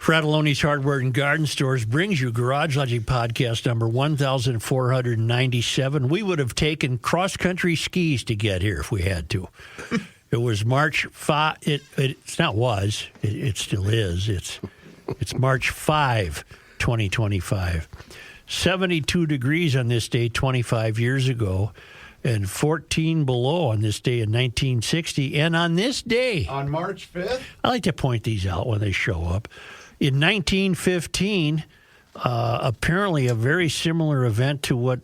Fratelloni's Hardware and Garden Stores brings you Garage Logic Podcast number 1497. We would have taken cross-country skis to get here if we had to. It was March 5. It's not was. It still is. It's March 5, 2025. 72 degrees on this day 25 years ago, and 14 below on this day in 1960. And on this day, on March 5th, I like to point these out when they show up. In 1915, apparently a very similar event to what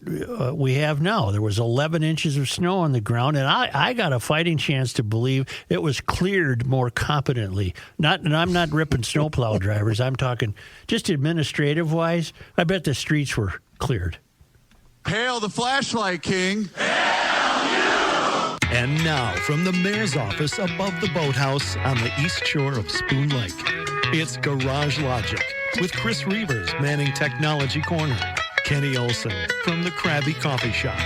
we have now. There was 11 inches of snow on the ground, and I got a fighting chance to believe it was cleared more competently. And I'm not ripping snowplow drivers. I'm talking just administrative-wise. I bet the streets were cleared. Hail the flashlight king. And now, from the mayor's office above the boathouse on the east shore of Spoon Lake, it's Garage Logic with Chris Reavers manning Technology Corner, Kenny Olson from the Krabby Coffee Shop,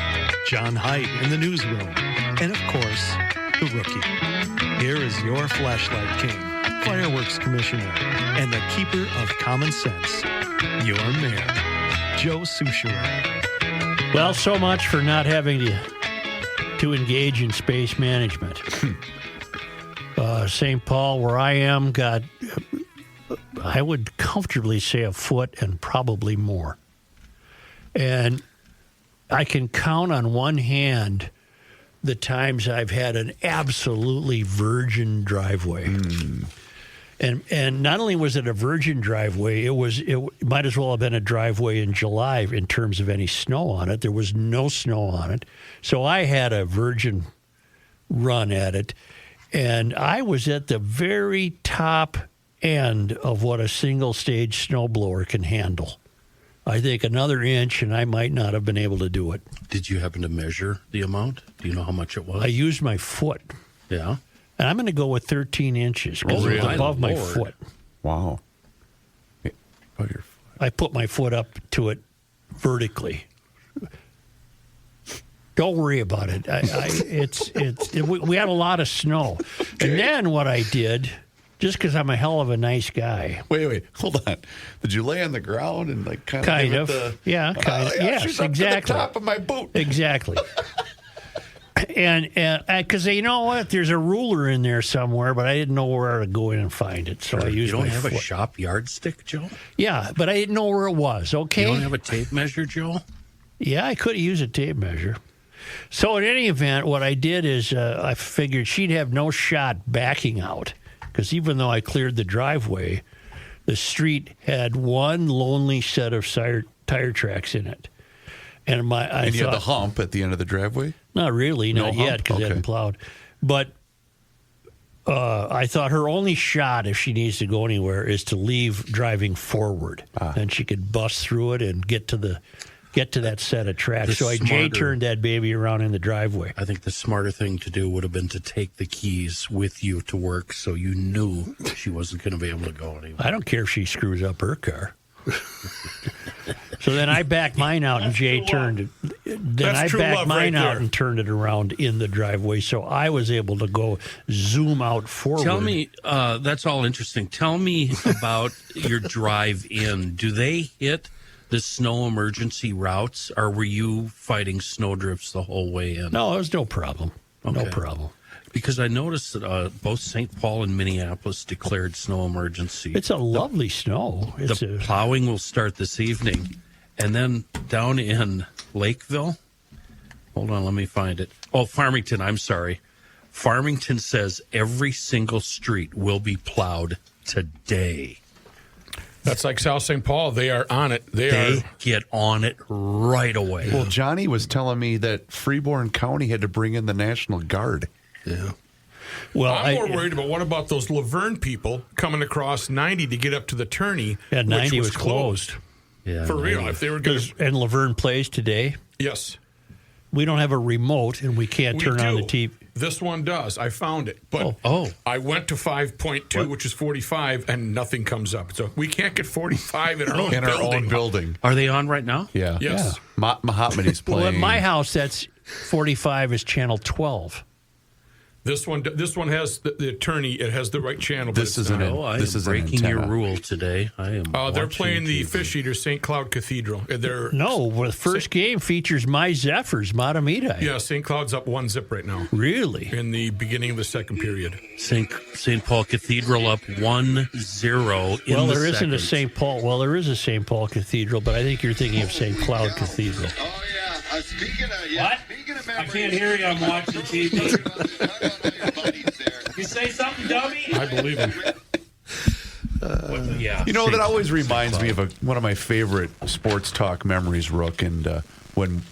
John Heidt in the newsroom, and of course, the rookie. Here is your flashlight king, fireworks commissioner, and the keeper of common sense, your mayor, Joe Soucheray. Well, so much for not having to engage in space management. St. Paul, where I am, got, I would comfortably say, a foot and probably more. And I can count on one hand the times I've had an absolutely virgin driveway. And not only was it a virgin driveway, it might as well have been a driveway in July in terms of any snow on it. There was no snow on it. So I had a virgin run at it. And I was at the very top end of what a single-stage snowblower can handle. I think another inch, and I might not have been able to do it. Did you happen to measure the amount? Do you know how much it was? I used my foot. Yeah. And I'm going to go with 13 inches because it was above my foot. Wow. I put my foot up to it vertically. Don't worry about it. We had a lot of snow. Okay. And then what I did, just because I'm a hell of a nice guy. Wait, hold on. Did you lay on the ground and kind of? Yeah, kind of. Yes, exactly. The top of my boot. Exactly. And because you know what, there's a ruler in there somewhere, but I didn't know where to go in and find it, so I used my foot. You don't have a shop yardstick, Joe? Yeah, but I didn't know where it was. Okay. You don't have a tape measure, Joe? Yeah, I could have used a tape measure. So in any event, what I did is I figured she'd have no shot backing out, because even though I cleared the driveway, the street had one lonely set of tire tracks in it. And you had the hump at the end of the driveway? Not really, not yet, because I hadn't plowed. But I thought her only shot, if she needs to go anywhere, is to leave driving forward. Then she could bust through it and get to that set of tracks. So I J-turned that baby around in the driveway. I think the smarter thing to do would have been to take the keys with you to work so you knew she wasn't going to be able to go anywhere. I don't care if she screws up her car. So then I backed mine out and J-turned it. Then I backed mine out and turned it around in the driveway, so I was able to go zoom out forward. Tell me, that's all interesting. Tell me about your drive-in. Do they hit the snow emergency routes, or were you fighting snowdrifts the whole way in? No, it was no problem. Okay. No problem. Because I noticed that both St. Paul and Minneapolis declared snow emergency. It's a lovely snow. The plowing will start this evening. And then down in Lakeville, hold on, let me find it. Oh, Farmington, I'm sorry. Farmington says every single street will be plowed today. That's like South St. Paul. They are on it. They get on it right away. Well, Johnny was telling me that Freeborn County had to bring in the National Guard. Yeah. Well, I'm more worried about what about those Laverne people coming across 90 to get up to the tourney. Yeah, 90 was closed. Yeah, for real. If they were going to. And Laverne plays today. Yes. We don't have a remote, and we can't turn on the TV. This one does. I found it. But I went to 5.2, which is 45, and nothing comes up. So we can't get 45 in our own building. Are they on right now? Yeah. Yes. Yeah. Mahatmadi's playing. Well, at my house, that's 45 is channel 12. This one has the attorney. It has the right channel. This is breaking your rule today. I am. They're playing the Fish Eaters, St. Cloud Cathedral. The first game features my Zephyrs, Matamidi. Yeah, St. Cloud's up 1-0 right now. Really? In the beginning of the second period. St. Paul Cathedral up 1-0 in there isn't a St. Paul. Well, there is a St. Paul Cathedral, but I think you're thinking of St. Cloud Cathedral. Oh, yeah. Speaking of I can't hear you. I'm watching TV. You say something, dummy? I believe him. That always reminds me of one of my favorite sports talk memories, Rook, and when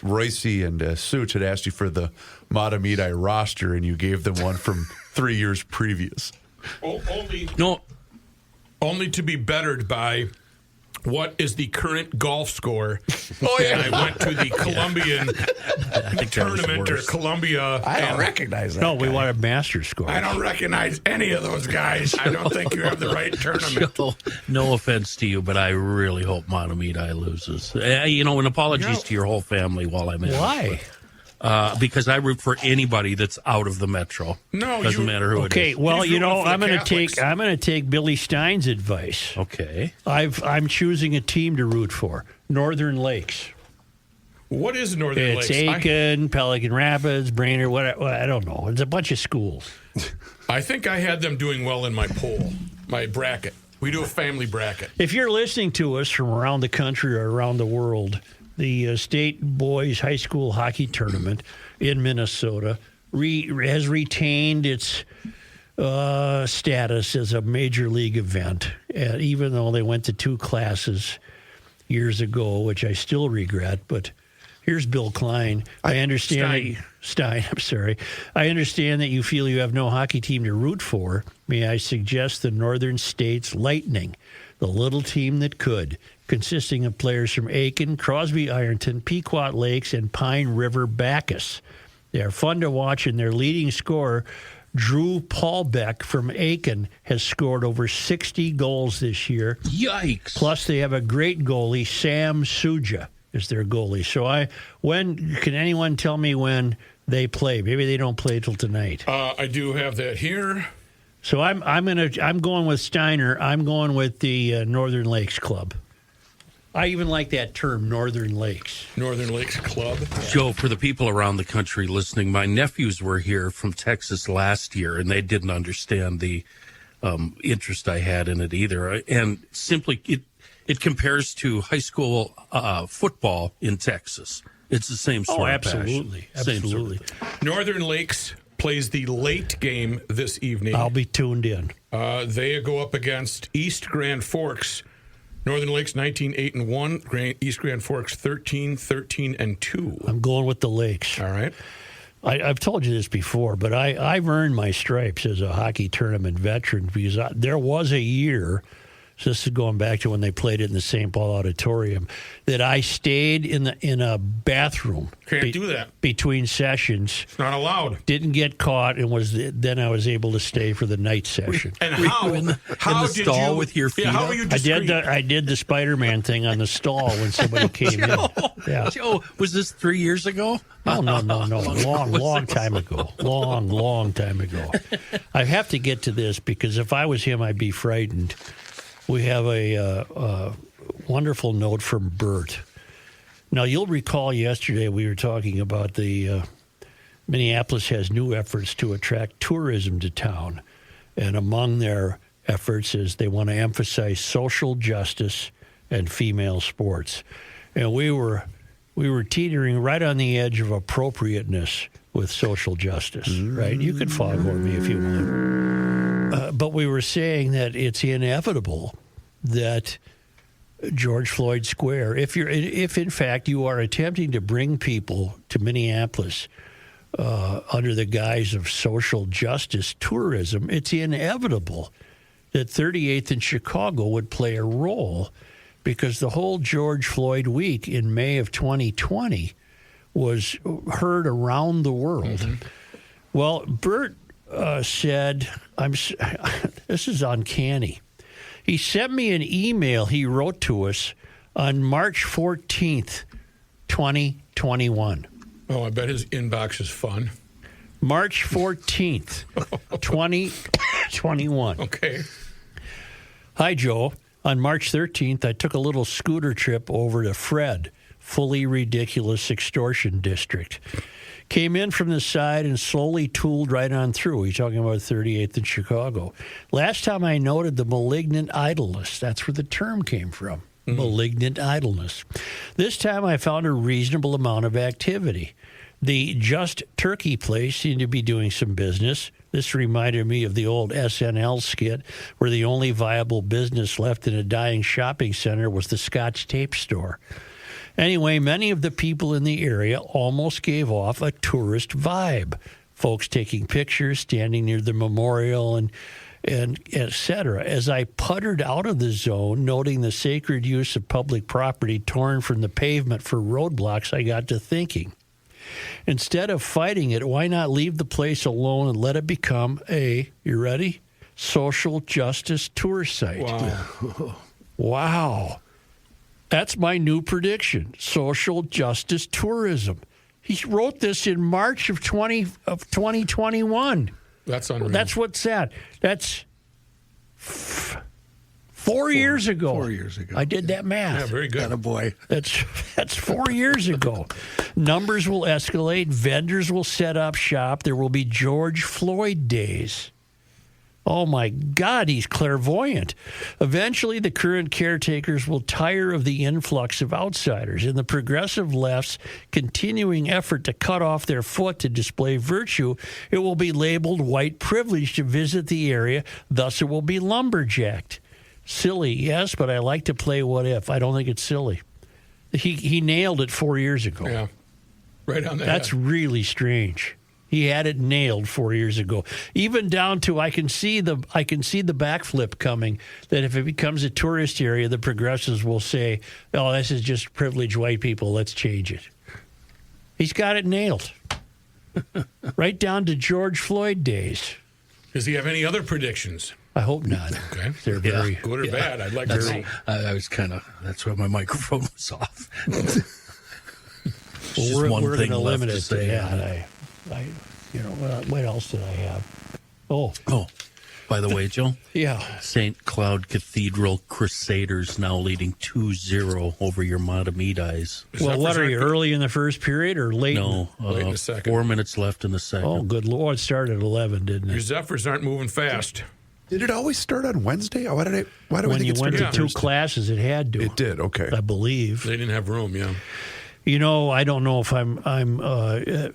Royce and Such had asked you for the Matamidi roster, and you gave them one from 3 years previous. Only to be bettered by what is the current golf score. And I went to the Colombian tournament or Columbia. I don't recognize that. No, we want a master score. I don't recognize any of those guys. I don't think you have the right tournament. No offense to you, but I really hope Matamidi loses. And apologies to your whole family while I'm in. Why? Because I root for anybody that's out of the metro. No, doesn't matter who it is. Okay, well, I'm going to take Billy Stein's advice. Okay, I'm choosing a team to root for. Northern Lakes. What is Northern Lakes? It's Aiken, Pelican Rapids, Brainerd. I don't know. It's a bunch of schools. I think I had them doing well in my poll, my bracket. We do a family bracket. If you're listening to us from around the country or around the world, the state boys high school hockey tournament in Minnesota has retained its status as a major league event, even though they went to 2 classes years ago, which I still regret. But here's Bill Klein. I understand Stein. I'm sorry. I understand that you feel you have no hockey team to root for. May I suggest the Northern States Lightning, the little team that could, consisting of players from Aiken, Crosby, Ironton, Pequot Lakes, and Pine River Bacchus. They are fun to watch, and their leading scorer, Drew Paulbeck from Aiken, has scored over 60 goals this year. Yikes. Plus, they have a great goalie, Sam Suja is their goalie. So can anyone tell me when they play? Maybe they don't play till tonight. I do have that here. So I'm going with Steiner. I'm going with the Northern Lakes Club. I even like that term, Northern Lakes. Northern Lakes Club. Joe, for the people around the country listening, my nephews were here from Texas last year, and they didn't understand the interest I had in it either. And simply, it compares to high school football in Texas. It's the same sort of absolutely. passion. Absolutely. Northern Lakes plays the late game this evening. I'll be tuned in. They go up against East Grand Forks. Northern Lakes 19-8-1. East Grand Forks 13-13-2. I'm going with the Lakes. All right. I've told you this before, but I've earned my stripes as a hockey tournament veteran because there was a year, so this is going back to when they played it in the St. Paul Auditorium, that I stayed in a bathroom. Can't do that. Between sessions. It's not allowed. Didn't get caught, and then I was able to stay for the night session. And how in the did stall you, with your feet? How were you discreet? I did the Spider-Man thing on the stall when somebody came in. Yeah. Joe, was this 3 years ago? No. Long time ago. Long time ago. I have to get to this because if I was him, I'd be frightened. We have a wonderful note from Bert. Now, you'll recall yesterday we were talking about the Minneapolis has new efforts to attract tourism to town. And among their efforts is they want to emphasize social justice and female sports. And we were teetering right on the edge of appropriateness with social justice, right? You could foghorn me if you want. But we were saying that it's inevitable that George Floyd Square, if in fact you are attempting to bring people to Minneapolis under the guise of social justice tourism, it's inevitable that 38th and Chicago would play a role because the whole George Floyd week in May of 2020 was heard around the world. Mm-hmm. Well, Bert said, this is uncanny. He sent me an email he wrote to us on March 14th, 2021. Oh, I bet his inbox is fun. March 14th, 2021. Okay. Hi, Joe. On March 13th, I took a little scooter trip over to Fred, fully ridiculous extortion district. Came in from the side and slowly tooled right on through. He's talking about 38th in Chicago. Last time I noted the malignant idleness. That's where the term came from. Malignant idleness. This time I found a reasonable amount of activity. The Just Turkey place seemed to be doing some business. This reminded me of the old SNL skit where the only viable business left in a dying shopping center was the Scotch tape store. Anyway, many of the people in the area almost gave off a tourist vibe. Folks taking pictures, standing near the memorial, and et cetera. As I puttered out of the zone, noting the sacred use of public property torn from the pavement for roadblocks, I got to thinking. Instead of fighting it, why not leave the place alone and let it become you ready? Social justice tour site. Wow. Wow. That's my new prediction. Social justice tourism. He wrote this in March of 2021. That's unreal. That's what's sad. That's 4 years ago. 4 years ago. I did that math. Yeah, very good. Attaboy. That's 4 years ago. Numbers will escalate. Vendors will set up shop. There will be George Floyd days. Oh, my God, he's clairvoyant. Eventually, the current caretakers will tire of the influx of outsiders. In the progressive left's continuing effort to cut off their foot to display virtue, it will be labeled white privilege to visit the area. Thus, it will be lumberjacked. Silly, yes, but I like to play what if. I don't think it's silly. He nailed it 4 years ago. Yeah. Right on the That's head. really strange. He had it nailed 4 years ago. Even down to I can see the backflip coming, that if it becomes a tourist area, the progressives will say, "Oh, this is just privileged white people. Let's change it." He's got it nailed. Right down to George Floyd days. Does he have any other predictions? I hope not. Okay. They're very Good or bad? I'd like to know. I was that's why my microphone was off. Well, Just we're one going thing to left limit to it to say on that. What else did I have? Oh, by the way, Joe, yeah. St. Cloud Cathedral Crusaders now leading 2-0 over your Matamidais. Well, what are you, early in the first period or late? No, Late in the second. 4 minutes left in the second. Oh, good Lord. It started at 11, didn't Your it? Zephyrs aren't moving fast. Did it always start on Wednesday? Why do I When think you it went started to two Thursday? classes, it had to. It did, okay. I believe. They didn't have room, yeah. You know, I don't know if I'm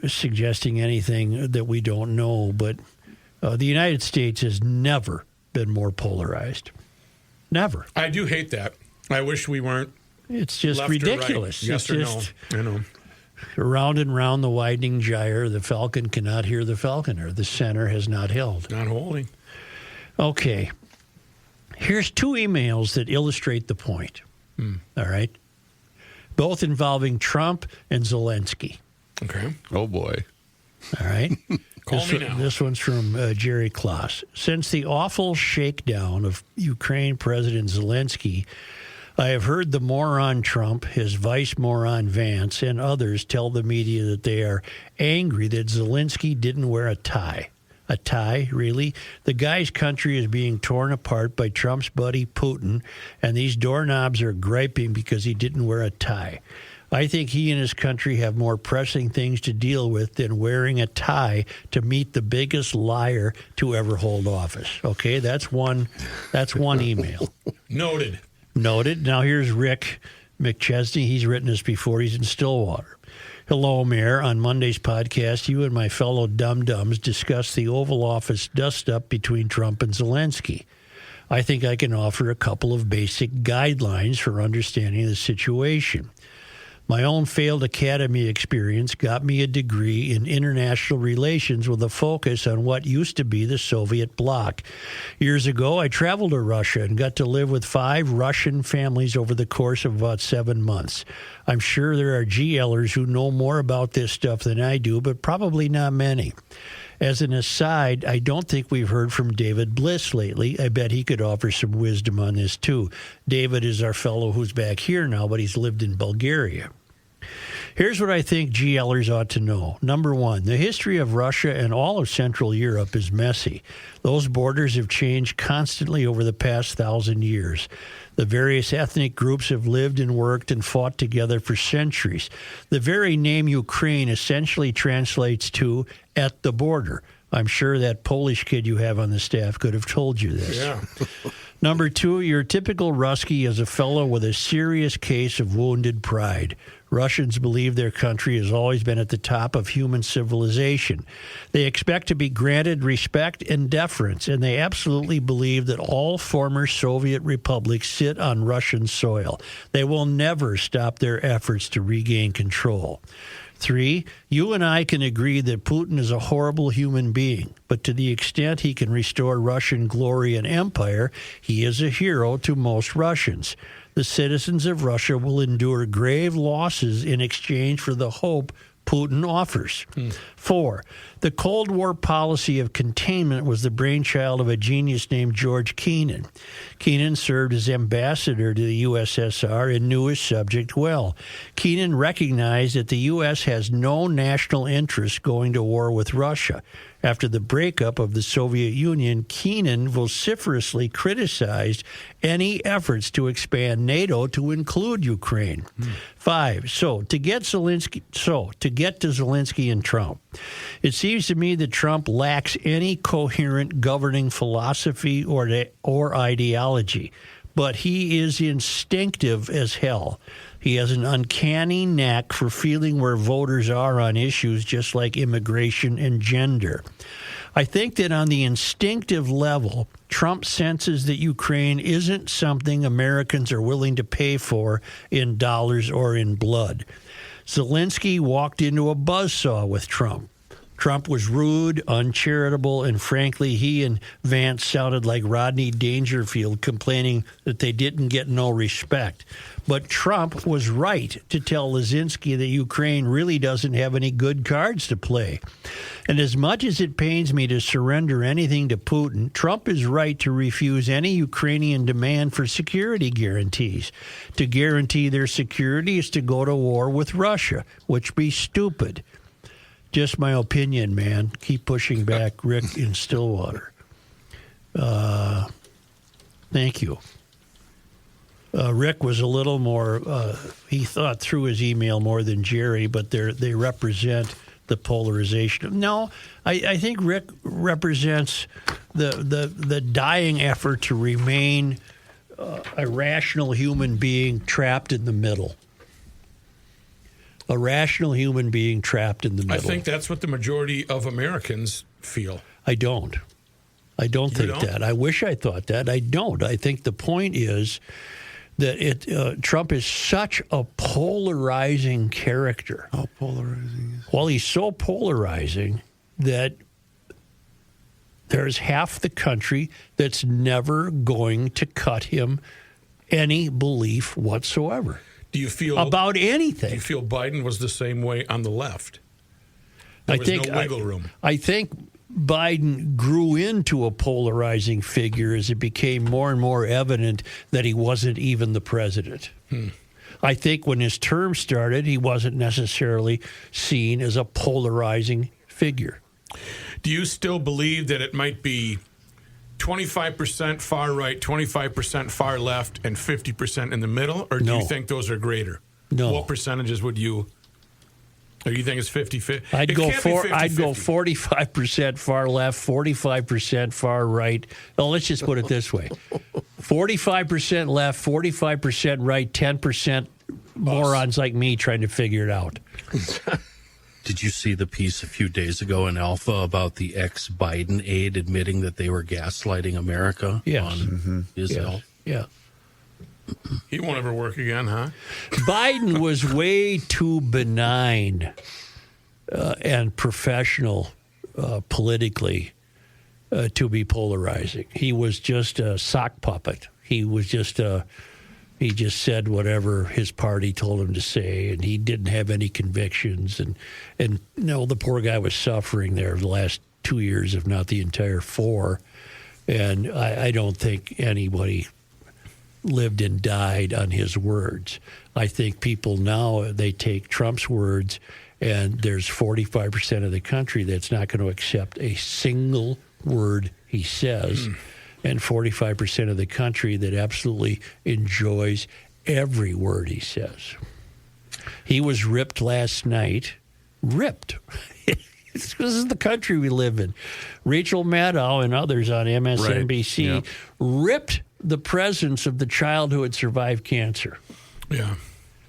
suggesting anything that we don't know, but the United States has never been more polarized. Never. I do hate that. I wish we weren't It's just left or right. ridiculous. Yes it's or just no? I know. round and round the widening gyre. The falcon cannot hear the falconer. The center has not held. Not holding. Okay. Here's two emails that illustrate the point. All right. Both involving Trump and Zelensky. Okay. Oh, boy. All right. Call me now. This one's from Jerry Kloss. Since the awful shakedown of Ukraine President Zelensky, I have heard the moron Trump, his vice moron Vance, and others tell the media that they are angry that Zelensky didn't wear a tie. A tie, really? The guy's country is being torn apart by Trump's buddy Putin, and these doorknobs are griping because he didn't wear a tie. I think he and his country have more pressing things to deal with than wearing a tie to meet the biggest liar to ever hold office. Okay, that's one email. Noted. Noted. Now here's Rick McChesney. He's written this before. He's in Stillwater. Hello, Mayor. On Monday's podcast, you and my fellow dum-dums discussed the Oval Office dust-up between Trump and Zelensky. I think I can offer a couple of basic guidelines for understanding the situation. My own failed academy experience got me a degree in international relations with a focus on what used to be the Soviet bloc. Years ago, I traveled to Russia and got to live with 5 Russian families over the course of about 7 months. I'm sure there are GLers who know more about this stuff than I do, but probably not many. As an aside, I don't think we've heard from David Bliss lately. I bet he could offer some wisdom on this, too. David is our fellow who's back here now, but he's lived in Bulgaria. Here's what I think GLers ought to know. Number one, the history of Russia and all of Central Europe is messy. Those borders have changed constantly over the past 1,000 years. The various ethnic groups have lived and worked and fought together for centuries. The very name Ukraine essentially translates to at the border. I'm sure that Polish kid you have on the staff could have told you this. Yeah. Number two, your typical Ruskie is a fellow with a serious case of wounded pride. Russians believe their country has always been at the top of human civilization. They expect to be granted respect and deference, and they absolutely believe that all former Soviet republics sit on Russian soil. They will never stop their efforts to regain control. 3, you and I can agree that Putin is a horrible human being, but to the extent he can restore Russian glory and empire, he is a hero to most Russians. The citizens of Russia will endure grave losses in exchange for the hope Putin offers. 4, the Cold War policy of containment was the brainchild of a genius named George Kennan. Kennan served as ambassador to the USSR and knew his subject well. Kennan recognized that the U.S. has no national interest going to war with Russia. After the breakup of the Soviet Union, Kennan vociferously criticized any efforts to expand NATO to include Ukraine. 5, to get to Zelensky and Trump. It seems to me that Trump lacks any coherent governing philosophy or ideology, but he is instinctive as hell. He has an uncanny knack for feeling where voters are on issues just like immigration and gender. I think that on the instinctive level, Trump senses that Ukraine isn't something Americans are willing to pay for in dollars or in blood. Zelensky walked into a buzzsaw with Trump. Trump was rude, uncharitable, and frankly, he and Vance sounded like Rodney Dangerfield complaining that they didn't get no respect. But Trump was right to tell Zelensky that Ukraine really doesn't have any good cards to play. And as much as it pains me to surrender anything to Putin, Trump is right to refuse any Ukrainian demand for security guarantees. To guarantee their security is to go to war with Russia, which be stupid. Just my opinion, man. Keep pushing back, Rick in Stillwater. Thank you. Rick was a little more, he thought through his email more than Jerry, but they represent the polarization. No, I think Rick represents the dying effort to remain a rational human being trapped in the middle. A rational human being trapped in the middle. I think that's what the majority of Americans feel. I don't think that. I wish I thought that. I don't. I think the point is that Trump is such a polarizing character. How polarizing? Well, he's so polarizing that there's half the country that's never going to cut him any belief whatsoever. Do you feel about anything? Do you feel Biden was the same way on the left? There was no wiggle room. I think Biden grew into a polarizing figure as it became more and more evident that he wasn't even the president. I think when his term started, he wasn't necessarily seen as a polarizing figure. Do you still believe that it might be 25% far right, 25% far left, and 50% in the middle? Or do you think those are greater? No. What percentages would you... Or you think it's 50-50? I'd go 45% far left, 45% far right. Oh, let's just put it this way. 45% left, 45% right, 10% morons like me trying to figure it out. Did you see the piece a few days ago in Alpha about the ex-Biden aide admitting that they were gaslighting America on his health? Yeah. He won't ever work again, huh? Biden was way too benign and professional politically to be polarizing. He was just a sock puppet. He was just he just said whatever his party told him to say, and he didn't have any convictions. And the poor guy was suffering there the last 2 years, if not the entire 4. And I don't think anybody lived and died on his words. I think people now, they take Trump's words, and there's 45% of the country that's not going to accept a single word he says, and 45% of the country that absolutely enjoys every word he says. He was ripped last night. Ripped. This is the country we live in. Rachel Maddow and others on MSNBC Right. Yep. ripped the presence of the child who had survived cancer. Yeah.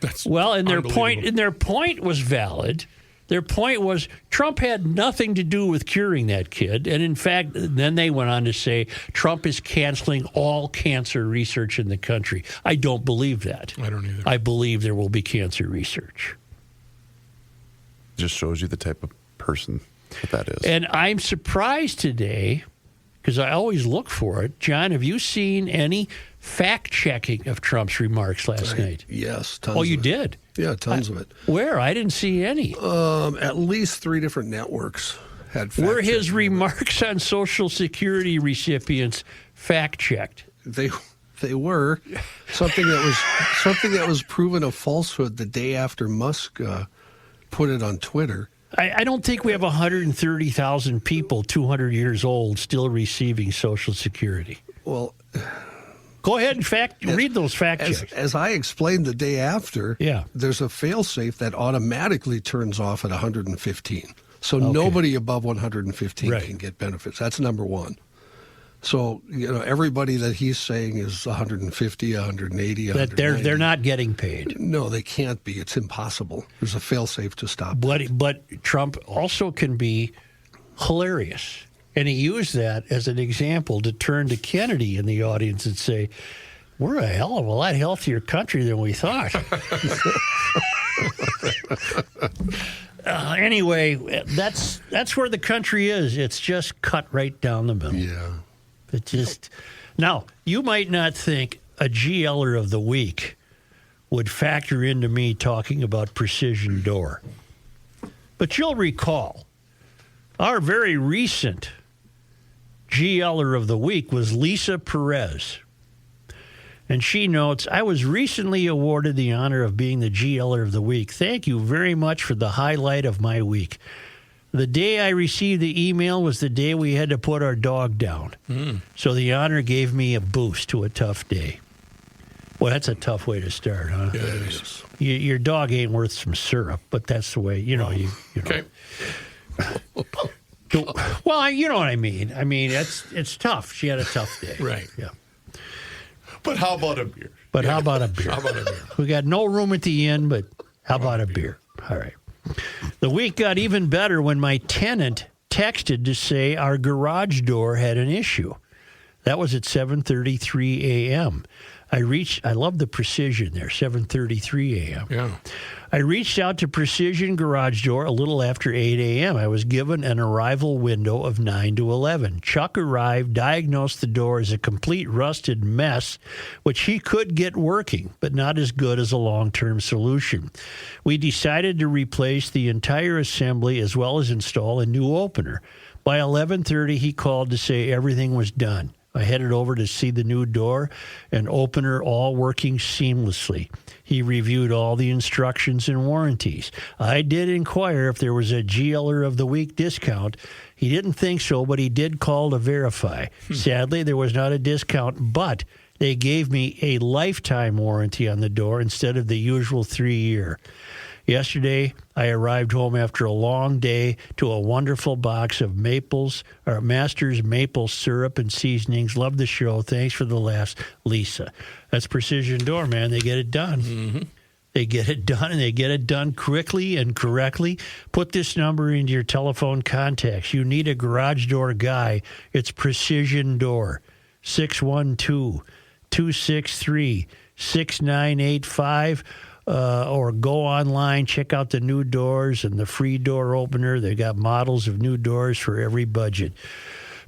That's Well, and their unbelievable. point was valid. Their point was Trump had nothing to do with curing that kid. And in fact, then they went on to say Trump is canceling all cancer research in the country. I don't believe that. I don't either. I believe there will be cancer research. Just shows you the type of person that is. And I'm surprised today, because I always look for it. John, have you seen any fact-checking of Trump's remarks last night? Yes, tons Oh, of you it. did? Yeah, tons of it. Where? I didn't see any. At least 3 different networks had fact Were his checking. remarks on Social Security recipients fact-checked? They were something that was proven a falsehood the day after Musk put it on Twitter. I don't think we have 130,000 people 200 years old still receiving Social Security. Well, Go ahead and read those fact checks. as I explained the day after, Yeah. there's a failsafe that automatically turns off at 115. So nobody above 115 Right. can get benefits. That's number one. So, everybody that he's saying is 150, 180, That they're not getting paid. No, they can't be. It's impossible. There's a failsafe to stop. But Trump also can be hilarious. And he used that as an example to turn to Kennedy in the audience and say, we're a hell of a lot healthier country than we thought. Anyway, that's where the country is. It's just cut right down the middle. Yeah. It just now you might not think a GLer of the week would factor into me talking about Precision Door, but you'll recall our very recent GLer of the week was Lisa Perez. And she notes, I was recently awarded the honor of being the GLer of the week. Thank you very much for the highlight of my week. The day I received the email was the day we had to put our dog down. So the honor gave me a boost to a tough day. Well, that's a tough way to start, huh? Yeah, it is. Your dog ain't worth some syrup, but that's the way, you know. Okay. Well, you know what I mean. I mean, it's tough. She had a tough day. Right. Yeah. But how about a beer? But how about a beer? How about a beer? We got no room at the inn, but how about a beer? All right. The week got even better when my tenant texted to say our garage door had an issue. That was at 7:33 a.m. I love the precision there, 7:33 a.m. Yeah. I reached out to Precision Garage Door a little after 8 a.m. I was given an arrival window of 9 to 11. Chuck arrived, diagnosed the door as a complete rusted mess, which he could get working, but not as good as a long-term solution. We decided to replace the entire assembly as well as install a new opener. By 11:30, he called to say everything was done. I headed over to see the new door and opener all working seamlessly. He reviewed all the instructions and warranties. I did inquire if there was a GLer of the week discount. He didn't think so, but he did call to verify. Sadly, there was not a discount, but they gave me a lifetime warranty on the door instead of the usual 3-year. Yesterday, I arrived home after a long day to a wonderful box of Master's maple syrup and seasonings. Love the show. Thanks for the laughs, Lisa. That's Precision Door, man. They get it done. Mm-hmm. They get it done, and they get it done quickly and correctly. Put this number into your telephone contacts. You need a garage door guy. It's Precision Door, 612-263-6985. Or go online, check out the new doors and the free door opener. They got models of new doors for every budget.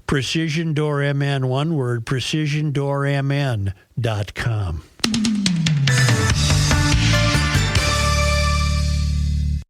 Precision Door MN, one word, precisiondoormn.com.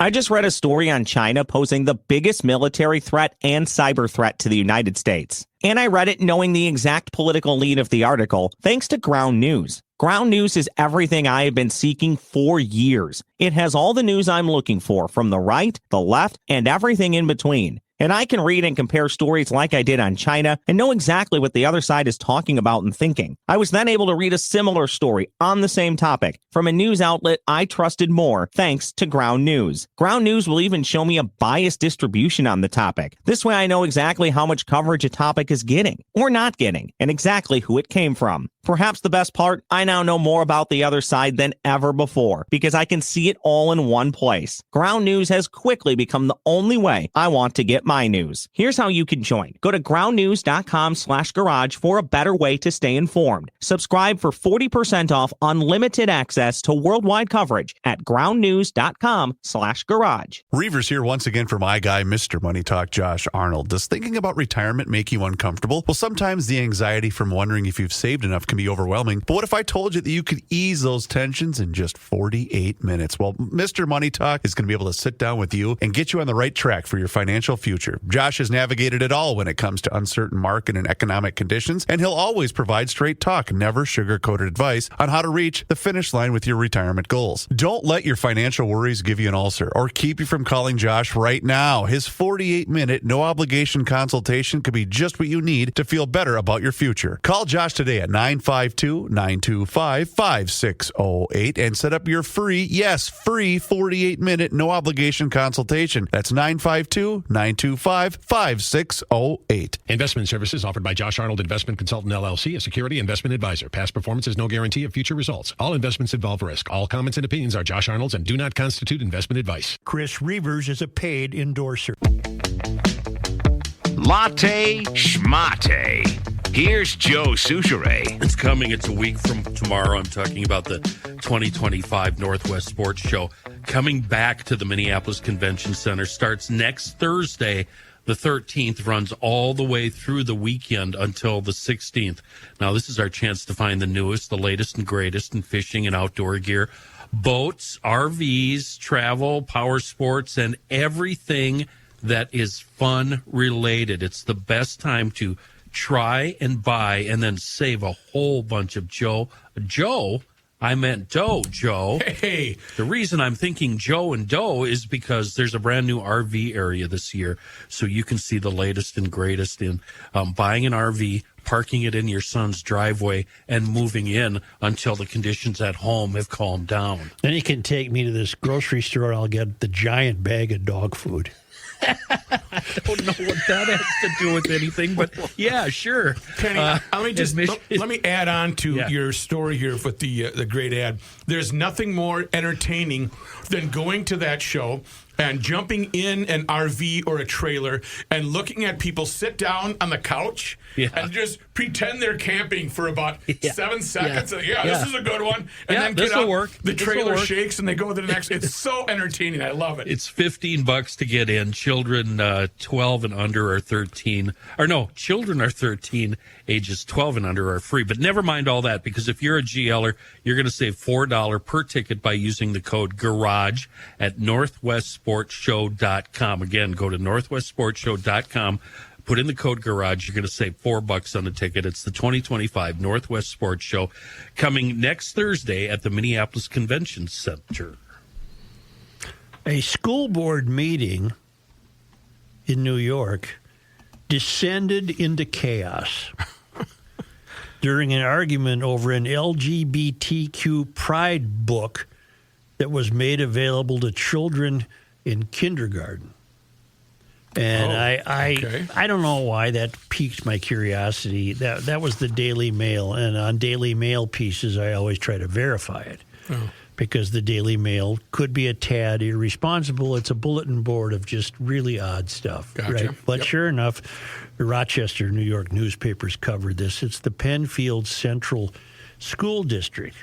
I just read a story on China posing the biggest military threat and cyber threat to the United States. And I read it knowing the exact political lead of the article, thanks to Ground News. Ground News is everything I have been seeking for years. It has all the news I'm looking for, from the right, the left, and everything in between. And I can read and compare stories like I did on China and know exactly what the other side is talking about and thinking. I was then able to read a similar story on the same topic from a news outlet I trusted more, thanks to Ground News. Ground News will even show me a biased distribution on the topic. This way I know exactly how much coverage a topic is getting or not getting and exactly who it came from. Perhaps the best part, I now know more about the other side than ever before because I can see it all in one place. Ground News has quickly become the only way I want to get my news. Here's how you can join. Go to groundnews.com/garage for a better way to stay informed. Subscribe for 40% off unlimited access to worldwide coverage at groundnews.com/garage. Reavers here once again for my guy, Mr. Money Talk, Josh Arnold. Does thinking about retirement make you uncomfortable? Well, sometimes the anxiety from wondering if you've saved enough can be overwhelming. But what if I told you that you could ease those tensions in just 48 minutes? Well, Mr. Money Talk is going to be able to sit down with you and get you on the right track for your financial future. Josh has navigated it all when it comes to uncertain market and economic conditions, and he'll always provide straight talk, never sugar-coated advice on how to reach the finish line with your retirement goals. Don't let your financial worries give you an ulcer or keep you from calling Josh right now. His 48-minute, no-obligation consultation could be just what you need to feel better about your future. Call Josh today at 952-925-5608 and set up your free 48-minute, no-obligation consultation. That's 952-925-5608. Investment services offered by Josh Arnold Investment Consultant LLC, a security investment advisor. Past performance is no guarantee of future results. All investments involve risk. All comments and opinions are Josh Arnold's and do not constitute investment advice. Chris Reavers is a paid endorser. Latte Schmate. Here's Joe Souchere. It's coming. It's a week from tomorrow. I'm talking about the 2025 Northwest Sports Show. Coming back to the Minneapolis Convention Center. Starts next Thursday, the 13th, runs all the way through the weekend until the 16th. Now, this is our chance to find the newest, the latest and greatest in fishing and outdoor gear. Boats, RVs, travel, power sports, and everything that is fun related. It's the best time to try and buy and then save a whole bunch of Joe. I meant dough, Joe. Hey. The reason I'm thinking Joe and dough is because there's a brand new RV area this year, so you can see the latest and greatest in buying an RV, parking it in your son's driveway, and moving in until the conditions at home have calmed down. Then he can take me to this grocery store. I'll get the giant bag of dog food. I don't know what that has to do with anything, but yeah, sure. Kenny, let me add on to your story here with the great ad. There's nothing more entertaining than going to that show and jumping in an RV or a trailer and looking at people sit down on the couch and just pretend they're camping for about 7 seconds. This is a good one. And then get up, work. The trailer shakes and they go to the next. It's so entertaining. I love it. It's $15 to get in. Children 12 and under are 13. Or no, children are 13. Ages 12 and under are free. But never mind all that, because if you're a GLer, you're going to save $4 per ticket by using the code GARAGE at northwestsportshow.com. Again, go to northwestsportshow.com. Put in the code GARAGE. You're going to save $4 on the ticket. It's the 2025 Northwest Sports Show coming next Thursday at the Minneapolis Convention Center. A school board meeting in New York descended into chaos during an argument over an LGBTQ pride book that was made available to children in kindergarten. And I don't know why that piqued my curiosity. That was the Daily Mail, and on Daily Mail pieces, I always try to verify it because the Daily Mail could be a tad irresponsible. It's a bulletin board of just really odd stuff, right? But sure enough, the Rochester, New York newspapers covered this. It's the Penfield Central School District.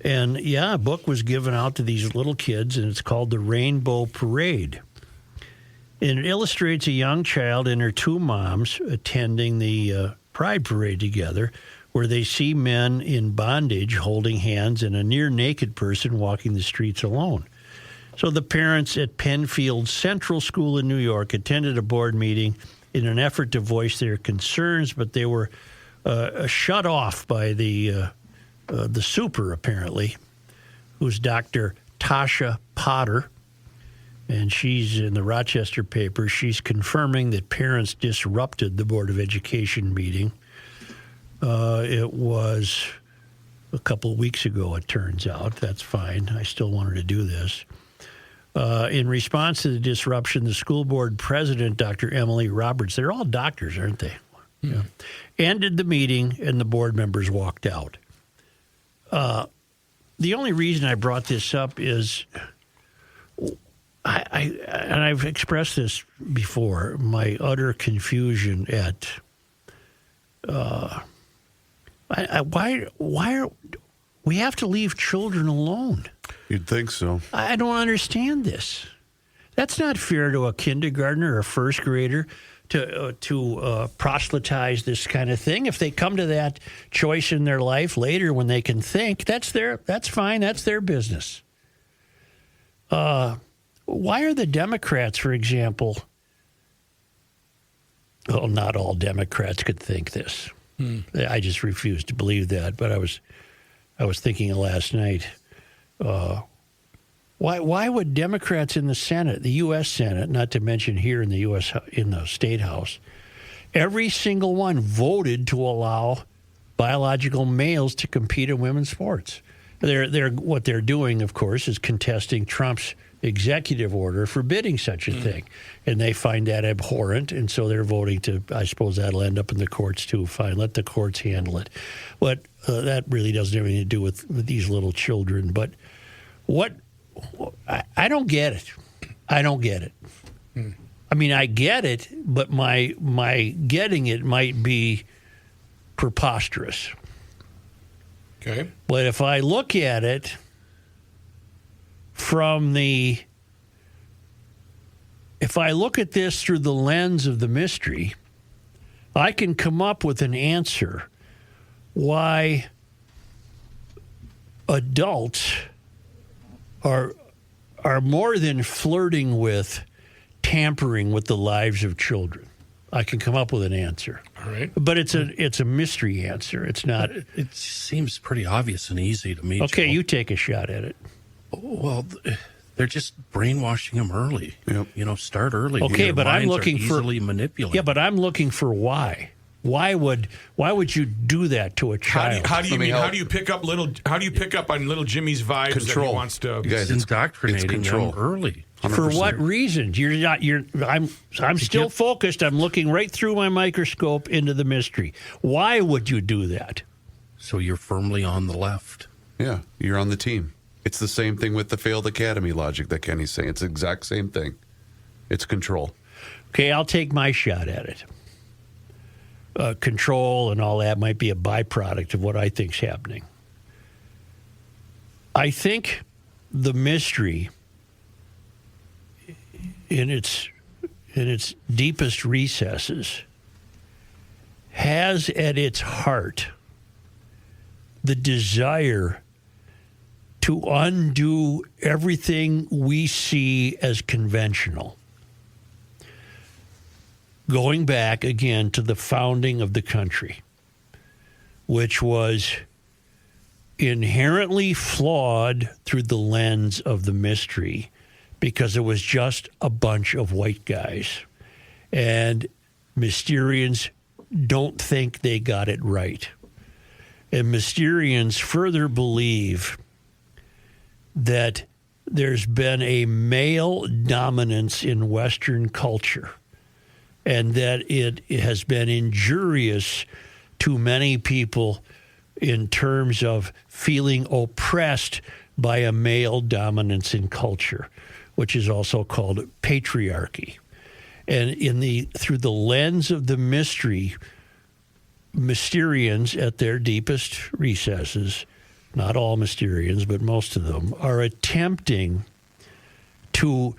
And, a book was given out to these little kids, and it's called The Rainbow Parade. And it illustrates a young child and her two moms attending the Pride Parade together, where they see men in bondage holding hands and a near-naked person walking the streets alone. So the parents at Penfield Central School in New York attended a board meeting in an effort to voice their concerns, but they were shut off by the super, apparently, who's Dr. Tasha Potter, and she's in the Rochester paper. She's confirming that parents disrupted the Board of Education meeting. It was a couple of weeks ago, it turns out. That's fine. I still wanted to do this. In response to the disruption, the school board president, Dr. Emily Roberts, they're all doctors, aren't they? Yeah. Ended the meeting, and the board members walked out. The only reason I brought this up is, and I've expressed this before, my utter confusion at why are we have to leave children alone? You'd think so. I don't understand this. That's not fair to a kindergartner or a first grader to proselytize this kind of thing. If they come to that choice in their life later when they can think, that's fine. That's their business. Why are the Democrats, for example? Well, not all Democrats could think this. I just refuse to believe that. But I was thinking last night. Why would Democrats in the Senate, the U.S. Senate, not to mention here in the State House, every single one voted to allow biological males to compete in women's sports? What they're doing, of course, is contesting Trump's executive order forbidding such a thing, and they find that abhorrent, and so they're voting to. I suppose that'll end up in the courts too. Fine, let the courts handle it. But that really doesn't have anything to do with these little children. But what? I don't get it. I don't get it. I mean, I get it, but my getting it might be preposterous. Okay. But if I look at it if I look at this through the lens of the mystery, I can come up with an answer why adults are more than flirting with tampering with the lives of children. I can come up with an answer. All right. But it's a mystery answer. It's not. It seems pretty obvious and easy to me. Okay, Joe. you take a shot at it. Well, they're just brainwashing them early. Yep. Start early. Okay, Their but I'm minds looking are for easily manipulated. Yeah, but I'm looking for why. Why would you do that to a child? How do you pick up on little Jimmy's vibes Control. that he wants to? You guys, It's indoctrinating them early. 100%. For what reasons? I'm still focused. I'm looking right through my microscope into the mystery. Why would you do that? So you're firmly on the left. Yeah, you're on the team. It's the same thing with the failed academy logic that Kenny's saying. It's the exact same thing. It's control. Okay, I'll take my shot at it. Control and all that might be a byproduct of what I think's happening. I think the mystery in its deepest recesses has at its heart the desire to undo everything we see as conventional. Going back again to the founding of the country, which was inherently flawed through the lens of the mystery, because it was just a bunch of white guys. And Mysterians don't think they got it right. And Mysterians further believe that there's been a male dominance in Western culture, and that it has been injurious to many people in terms of feeling oppressed by a male dominance in culture, which is also called patriarchy. And through the lens of the mystery, Mysterians at their deepest recesses, not all Mysterians, but most of them, are attempting to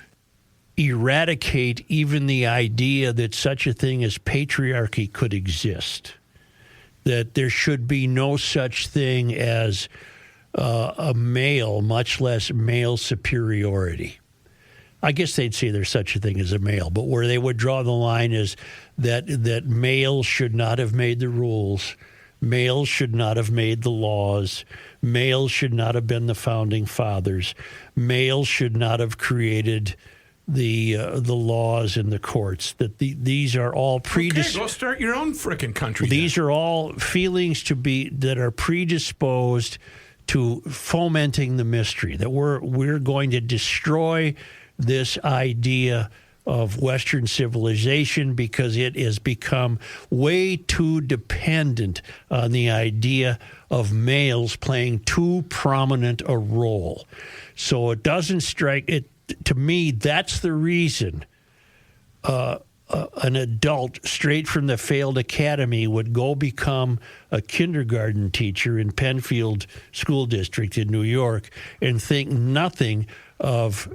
eradicate even the idea that such a thing as patriarchy could exist, that there should be no such thing as a male, much less male superiority. I guess they'd say there's such a thing as a male, but where they would draw the line is that males should not have made the rules, males should not have made the laws, males should not have been the founding fathers, males should not have created the laws and the courts. That these are all go start your own frickin' country. These are all feelings that are predisposed to fomenting the mystery. That we're going to destroy this idea of Western civilization because it has become way too dependent on the idea of males playing too prominent a role. So it doesn't strike it. To me, that's the reason an adult straight from the failed academy would go become a kindergarten teacher in Penfield School District in New York and think nothing of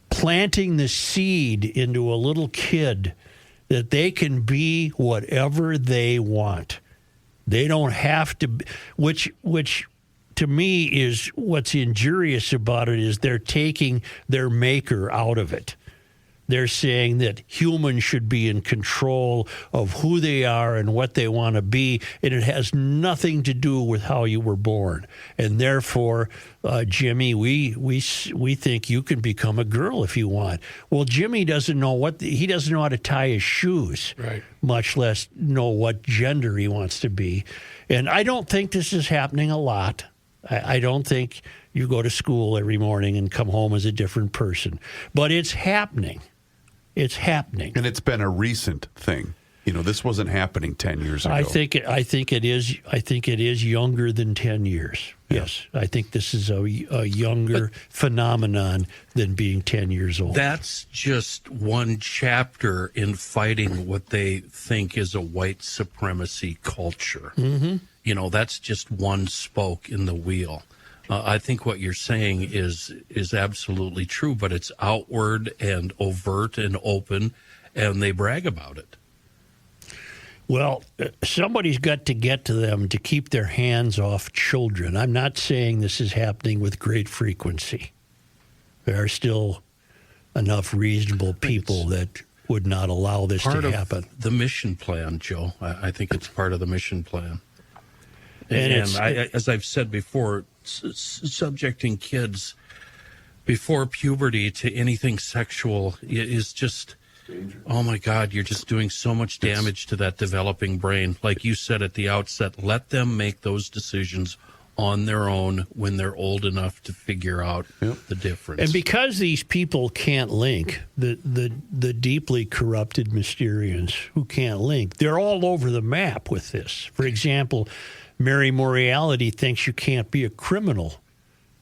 planting the seed into a little kid that they can be whatever they want. They don't have to, which to me is what's injurious about it is they're taking their maker out of it. They're saying that humans should be in control of who they are and what they want to be, and it has nothing to do with how you were born. And therefore, Jimmy, we think you can become a girl if you want. Well, Jimmy doesn't know he doesn't know how to tie his shoes, right, much less know what gender he wants to be. And I don't think this is happening a lot. I don't think you go to school every morning and come home as a different person, but it's happening. It's happening, and it's been a recent thing. This wasn't happening 10 years ago. I think it is. I think it is younger than 10 years. Yeah. Yes, I think this is a younger phenomenon than being 10 years old. That's just one chapter in fighting what they think is a white supremacy culture. Mm-hmm. That's just one spoke in the wheel. I think what you're saying is absolutely true, but it's outward and overt and open, and they brag about it. Well, somebody's got to get to them to keep their hands off children. I'm not saying this is happening with great frequency. There are still enough reasonable people that would not allow this to happen. Part of the mission plan, Joe. I think it's part of the mission plan. And as I've said before, subjecting kids before puberty to anything sexual is just, oh my God, you're just doing so much damage to that developing brain. Like you said at the outset, let them make those decisions on their own when they're old enough to figure out the difference. And because these people can't link, the deeply corrupted Mysterians who can't link, they're all over the map with this. For example, Mary Moriality thinks you can't be a criminal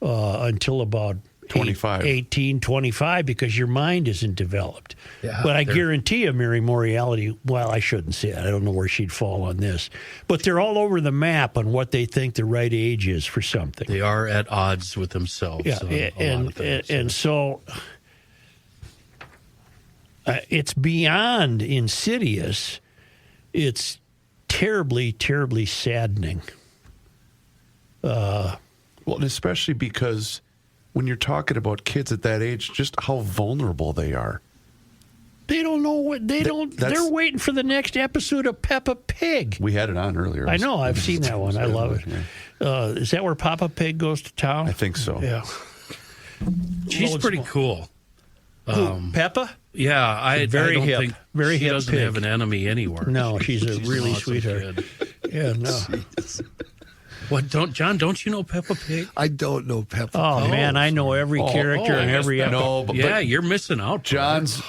until about 18, 25 because your mind isn't developed. Yeah, but I guarantee you Mary Moriality, well, I shouldn't say it. I don't know where she'd fall on this. But they're all over the map on what they think the right age is for something. They are at odds with themselves. Yeah, and so it's beyond insidious. It's terribly, terribly saddening. Well, and especially because when you're talking about kids at that age, just how vulnerable they are. They don't know what they don't. They're waiting for the next episode of Peppa Pig. We had it on earlier. I know. I've seen that one. I love it. Yeah. Is that where Papa Pig goes to town? I think so. Yeah. She's pretty cool. Peppa? Yeah, I don't hip. think Very she hip doesn't pig. have an enemy anywhere. No, she's a really an awesome sweetheart. kid. Yeah, no. What? Don't you know Peppa Pig? I don't know Peppa Oh, Pig. man, I know every character and every episode. No, but You're missing out. John's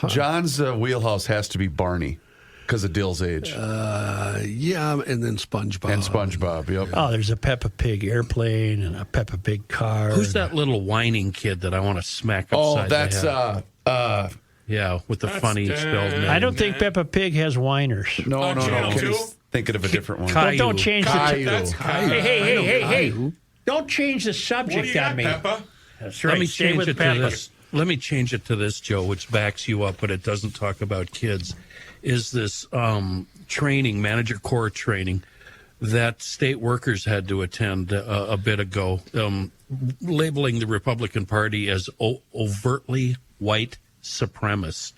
wheelhouse has to be Barney because of Dill's age. Yeah, and then SpongeBob. And SpongeBob, yep. Oh, there's a Peppa Pig airplane and a Peppa Pig car. Who's that little whining kid that I want to smack upside the head? Yeah, with the funny spelled name. I don't think Peppa Pig has whiners. No. Channel Kenny's thinking of a different one. Caillou. Don't change the That's Caillou. Hey. Don't change the subject What do you got, on me. Peppa? That's right. Let me Stay change with it Peppa. to this. Let me change it to this, Joe, which backs you up, but it doesn't talk about kids. Is this training, manager corps training, that state workers had to attend a bit ago, labeling the Republican Party as overtly white supremacist.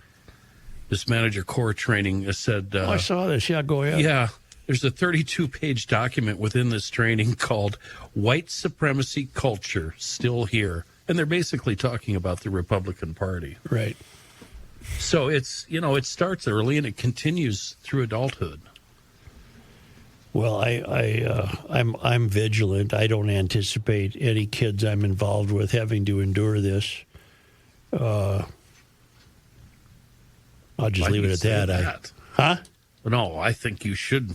This manager corps training said... I saw this. Yeah, go ahead. Yeah. There's a 32-page document within this training called White Supremacy Culture Still Here. And they're basically talking about the Republican Party. Right. So it's, it starts early and it continues through adulthood. Well, I'm vigilant. I don't anticipate any kids I'm involved with having to endure this. I'll just leave it at that. Huh? No, I think you should.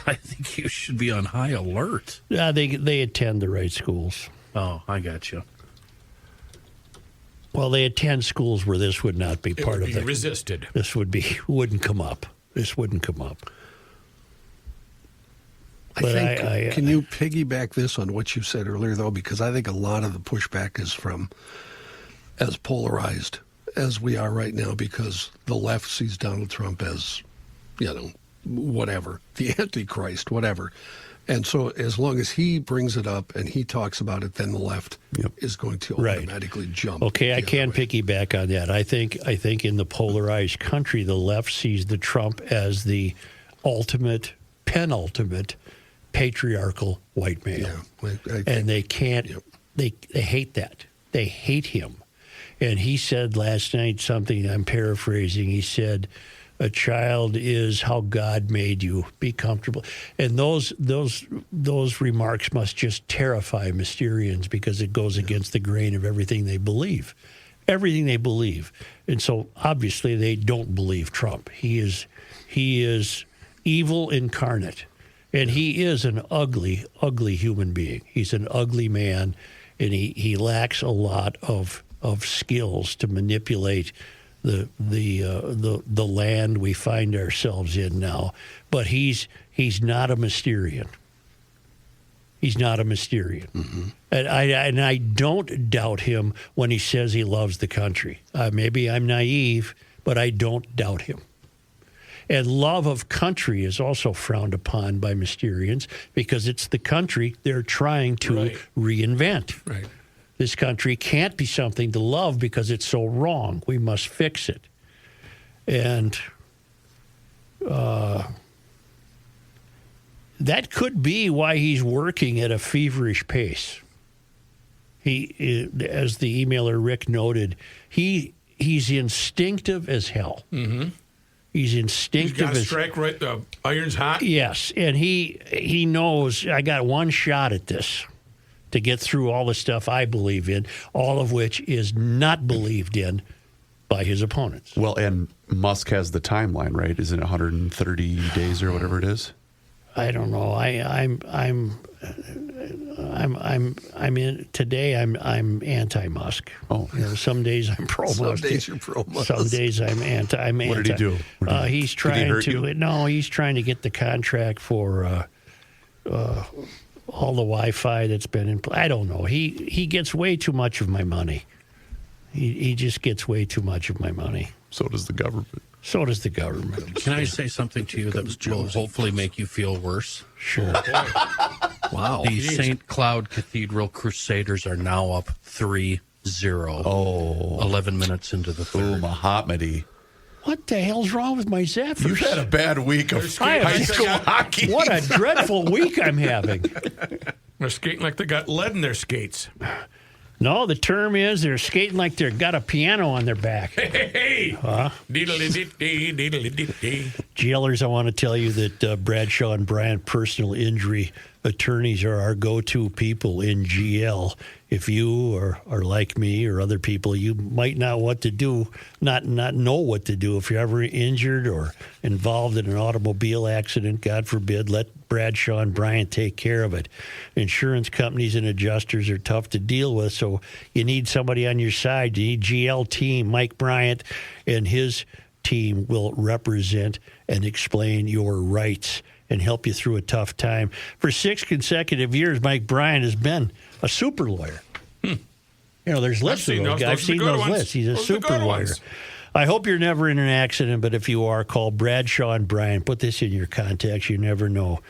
I think you should be on high alert. Yeah, they attend the right schools. Oh, I got you. Well, they attend schools where this would not be part of it. Resisted. This wouldn't come up. This wouldn't come up. Can you piggyback this on what you said earlier, though? Because I think a lot of the pushback is from as polarized as we are right now, because the left sees Donald Trump as, whatever, the Antichrist, whatever. And so as long as he brings it up and he talks about it, then the left is going to automatically jump. Okay, I can piggyback on that. I think in the polarized country, the left sees the Trump as the ultimate, penultimate patriarchal white male. Yeah, and they can't, they hate that. They hate him. And he said last night something, I'm paraphrasing, he said, a child is how God made you. Be comfortable. And those remarks must just terrify Mysterians, because it goes against the grain of everything they believe. Everything they believe. And so obviously they don't believe Trump. He is evil incarnate. And he is an ugly, ugly human being. He's an ugly man, and he lacks a lot of skills to manipulate the land we find ourselves in now. But he's not a Mysterian. He's not a Mysterian. Mm-hmm. And I don't doubt him when he says he loves the country. Maybe I'm naive, but I don't doubt him. And love of country is also frowned upon by Mysterians, because it's the country they're trying to reinvent. Right. This country can't be something to love because it's so wrong. We must fix it. And that could be why he's working at a feverish pace. He, as the emailer Rick noted, he's instinctive as hell. Mm-hmm. He's instinctive. He's got to strike right. The iron's hot. Yes, and he knows I got one shot at this to get through all the stuff I believe in, all of which is not believed in by his opponents. Well, and Musk has the timeline, right? Isn't it 130 days or whatever it is? I don't know. I'm in today. I'm anti-Musk. Oh, some days I'm pro-Musk. Some days you're pro-Musk. Some days I'm anti. What did he do? He's trying to. No, he's trying to get the contract for all the Wi-Fi that's been in place. I don't know. He gets way too much of my money. He just gets way too much of my money. So does the government. So does the government. Can I say something to you that will hopefully make you feel worse? Sure. Wow. The St. Cloud Cathedral Crusaders are now up 3-0. Oh. 11 minutes into the third. Ooh, Mahatmadi. What the hell's wrong with my Zephyrs? You've had a bad week of high school hockey. What a dreadful week I'm having. They're skating like they got lead in their skates. No, the term is they're skating like they've got a piano on their back. Hey! GLers, I want to tell you that Bradshaw and Bryant personal injury attorneys are our go-to people in GL. If you are like me or other people, you might not know what to do if you're ever injured or involved in an automobile accident, God forbid, let Bradshaw and Bryant take care of it. Insurance companies and adjusters are tough to deal with, so you need somebody on your side. You need GL team. Mike Bryant and his team will represent and explain your rights and help you through a tough time. For 6 consecutive years, Mike Bryant has been a super lawyer. There's lists of those guys. I've seen those lists. He's a super lawyer. I hope you're never in an accident, but if you are, call Bradshaw and Bryant. Put this in your contacts. You never know.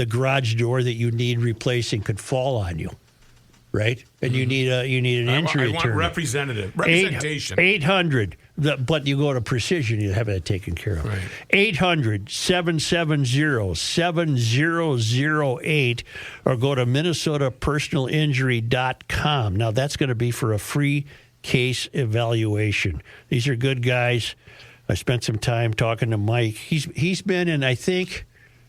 the garage door that you need replacing could fall on you, right? And you need an injury I want attorney. representation. 800. But you go to Precision, you have that taken care of. Right. 800-770-7008 or go to minnesotapersonalinjury.com. Now, that's going to be for a free case evaluation. These are good guys. I spent some time talking to Mike. He's been in, I think,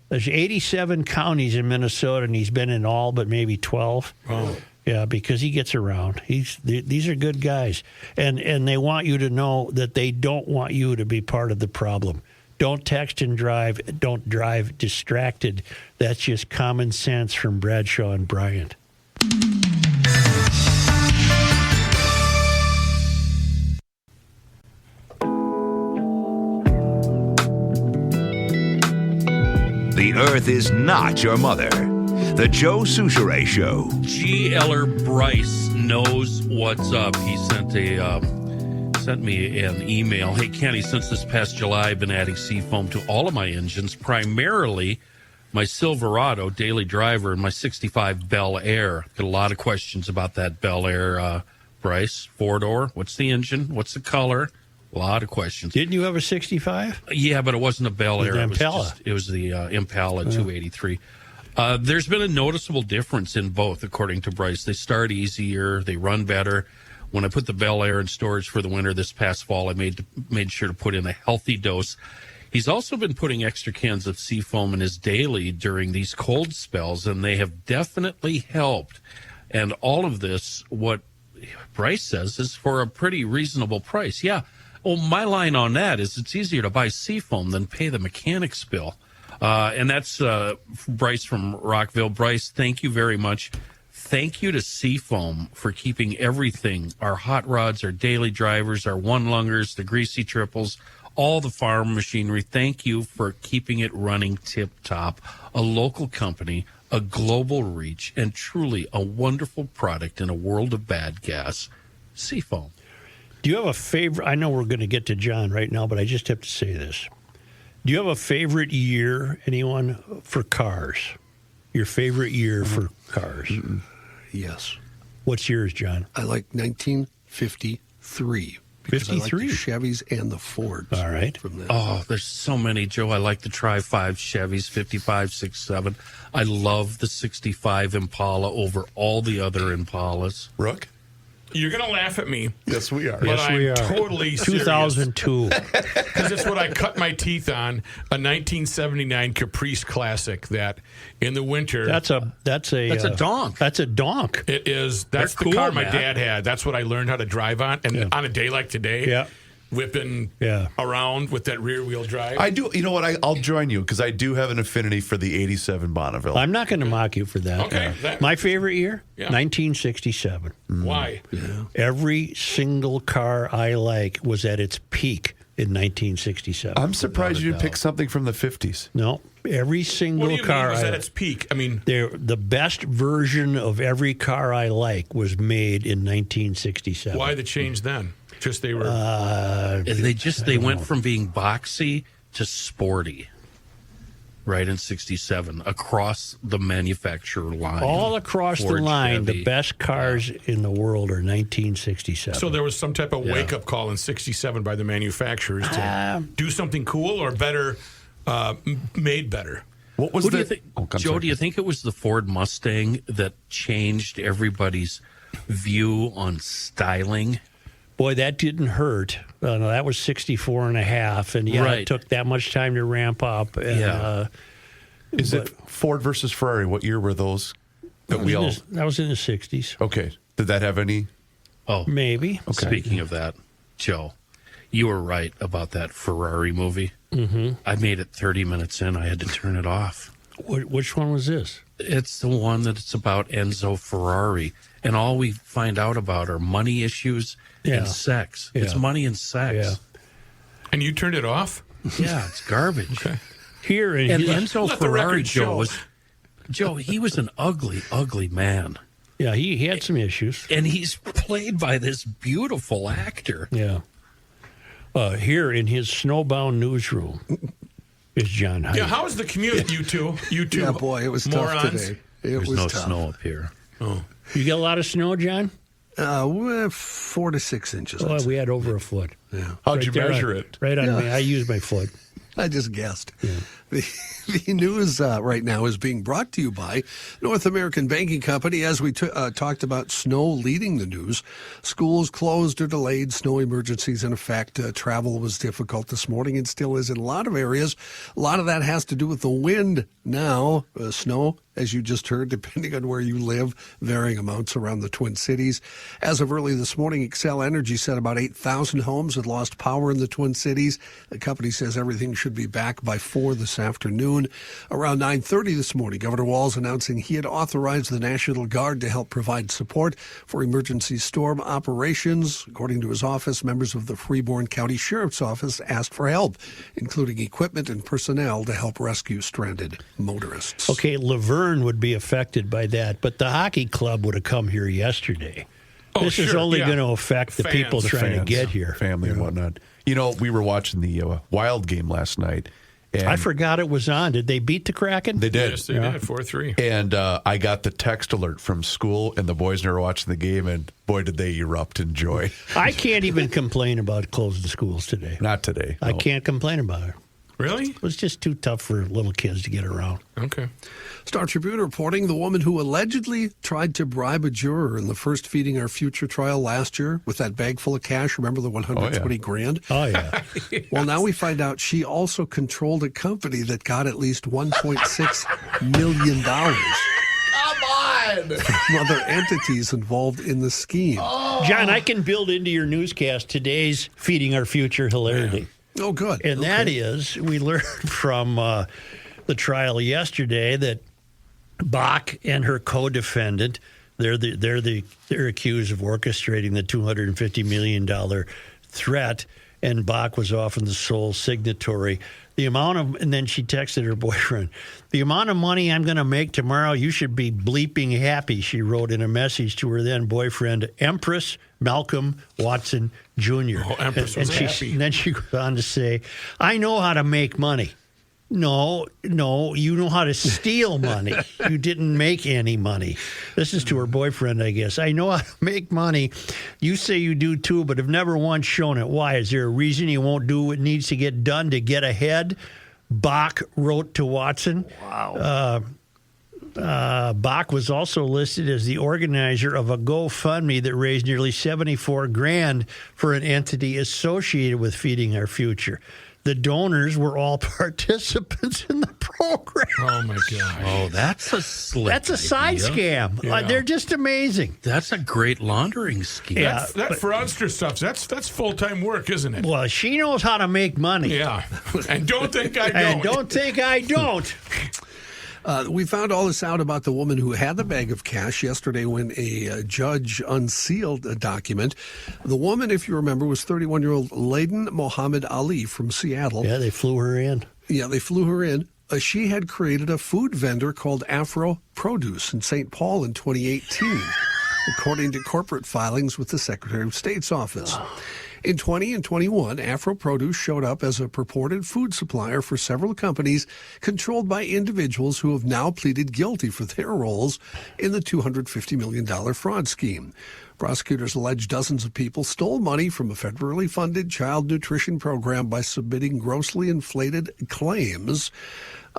there's 87 counties in Minnesota, and he's been in all but maybe 12. Oh. Yeah, because he gets around. These are good guys, and they want you to know that they don't want you to be part of the problem. Don't text and drive. Don't drive distracted. That's just common sense from Bradshaw and Bryant. The Earth is not your mother. The Joe Souchere Show. G. Eller Bryce knows what's up. He sent me an email. Hey, Kenny, since this past July, I've been adding seafoam to all of my engines, primarily my Silverado daily driver and my 65 Bel Air. Got a lot of questions about that Bel Air, Bryce. Four-door. What's the engine? What's the color? A lot of questions. Didn't you have a 65? Yeah, but it wasn't a Bel Air. The Impala. It was the Impala 283. There's been a noticeable difference in both, according to Bryce. They start easier. They run better. When I put the Bel Air in storage for the winter this past fall, I made sure to put in a healthy dose. He's also been putting extra cans of seafoam in his daily during these cold spells, and they have definitely helped. And all of this, what Bryce says, is for a pretty reasonable price. Yeah. Well, my line on that is it's easier to buy seafoam than pay the mechanic's bill. And that's Bryce from Rockville. Bryce, thank you very much. Thank you to Seafoam for keeping everything, our hot rods, our daily drivers, our one-lungers, the greasy triples, all the farm machinery. Thank you for keeping it running tip-top. A local company, a global reach, and truly a wonderful product in a world of bad gas. Seafoam. Do you have a favorite? I know we're going to get to John right now, but I just have to say this. Do you have a favorite year, anyone, for cars? Your favorite year for cars? Yes. What's yours, John? I like 1953. Because 53? I like the Chevys and the Fords. All right. From that. Oh, there's so many, Joe. I like the Tri-5 Chevys, 55, 67. I love the 65 Impala over all the other Impalas. Rook? You're going to laugh at me. Yes, we are. But Yes, we are. Totally serious. 2002. Because it's what I cut my teeth on, a 1979 Caprice Classic that in the winter. That's a donk. That's a donk. It is. That's They're the car cool, my man. dad had. That's what I learned how to drive on. And on a day like today, whipping around with that rear wheel drive. I do. You know what? I'll join you because I do have an affinity for the 87 Bonneville. I'm not going to mock you for that. Okay. My favorite year? 1967. Why? Yeah. Every single car I like was at its peak in 1967. I'm surprised you didn't pick something from the 50s. No, every single What do you car mean was at its peak? I mean, the best version of every car I like was made in 1967. why the change then? Just they were. They went from being boxy to sporty. Right in 67, across the manufacturer line. All across Ford, the line, Chevy. the best cars in the world are 1967. So there was some type of wake-up call in 67 by the manufacturers to do something cool or better, made better. What was Do you think, Joe, do you think it was the Ford Mustang that changed everybody's view on styling? Boy, that didn't hurt. No, that was 64 and a half, and it took that much time to ramp up. And, Is it Ford versus Ferrari? What year were those? That was in the 60s. Okay. Did that have any? Oh, maybe. Okay. Speaking of that, Joe, you were right about that Ferrari movie. Mm-hmm. I made it 30 minutes in. I had to turn it off. Which one was this? It's the one that's about Enzo Ferrari, and all we find out about are money issues and sex. Yeah. It's money and sex. Yeah. And you turned it off? Yeah, it's garbage. Okay. Here in And his, Enzo Let the Ferrari, record show. Joe, he was an ugly, ugly man. yeah, he had some issues. And he's played by this beautiful actor. Yeah. Here in his snowbound newsroom, is John Heidt. Yeah, how was the commute, you two? Yeah, boy, it was morons. tough today. There's was no tough. snow up here. Oh. You get a lot of snow, John? We're 4 to 6 inches. Oh, we had over a foot. Yeah. How'd you there measure on- it? Right on Yeah. me. I used my foot. I just guessed. Yeah. The news right now is being brought to you by North American Banking Company. As we talked about snow leading the news, schools closed or delayed, snow emergencies in effect. Travel was difficult this morning and still is in a lot of areas. A lot of that has to do with the wind now. Snow, as you just heard, depending on where you live, varying amounts around the Twin Cities. As of early this morning, Xcel Energy said about 8,000 homes had lost power in the Twin Cities. The company says everything should be back by 4 this afternoon. Around 9:30 this morning, Governor Walz announcing he had authorized the National Guard to help provide support for emergency storm operations. According to his office, members of the Freeborn County Sheriff's Office asked for help, including equipment and personnel to help rescue stranded motorists. Okay, Laverne would be affected by that, but the hockey club would have come here yesterday. Oh, This is sure, only yeah. going to affect the people Fans. trying to get here. Family and whatnot. You know, we were watching the Wild game last night. And I forgot it was on. Did they beat the Kraken? They did. Yes, they did. 4-3. And I got the text alert from school, and the boys were watching the game, and boy, did they erupt in joy. I can't even complain about closing schools today. Not today. I no. can't complain about it. Really? It was just too tough for little kids to get around. Okay. Star Tribune reporting the woman who allegedly tried to bribe a juror in the first Feeding Our Future trial last year with that bag full of cash. Remember the 120 grand? Oh, yeah. Well, now we find out she also controlled a company that got at least $1.6 million Come on! from other entities involved in the scheme. John, I can build into your newscast today's Feeding Our Future hilarity. Oh, good. And that is, we learned from the trial yesterday that Bach and her co-defendant, they're accused of orchestrating the $250 million threat, and Bach was often the sole signatory. And then she texted her boyfriend, the amount of money I'm going to make tomorrow, you should be bleeping happy, she wrote in a message to her then boyfriend, Empress Malcolm Watson Jr. Oh, Empress was happy. And then she goes on to say, I know how to make money. No, you know how to steal money. You didn't make any money. This is to her boyfriend, I guess. I know how to make money. You say you do too, but have never once shown it. Why? Is there a reason you won't do what needs to get done to get ahead? Bach wrote to Watson. Wow. Bach was also listed as the organizer of a GoFundMe that raised nearly $74,000 for an entity associated with Feeding Our Future. The donors were all participants in the program. Oh, my God. Oh, that's a slick That's a side idea. scam. Yeah. They're just amazing. That's a great laundering scheme. Yeah. That fraudster stuff, that's full-time work, isn't it? Well, she knows how to make money. Yeah. And don't think I don't. And don't think I don't. We found all this out about the woman who had the bag of cash yesterday when a judge unsealed a document. The woman, if you remember, was 31-year-old Layden Mohammed Ali from Seattle. Yeah, they flew her in. Yeah, they flew her in. She had created a food vendor called Afro Produce in St. Paul in 2018, according to corporate filings with the Secretary of State's office. In 20 and 21, Afro Produce showed up as a purported food supplier for several companies controlled by individuals who have now pleaded guilty for their roles in the $250 million fraud scheme. Prosecutors allege dozens of people stole money from a federally funded child nutrition program by submitting grossly inflated claims.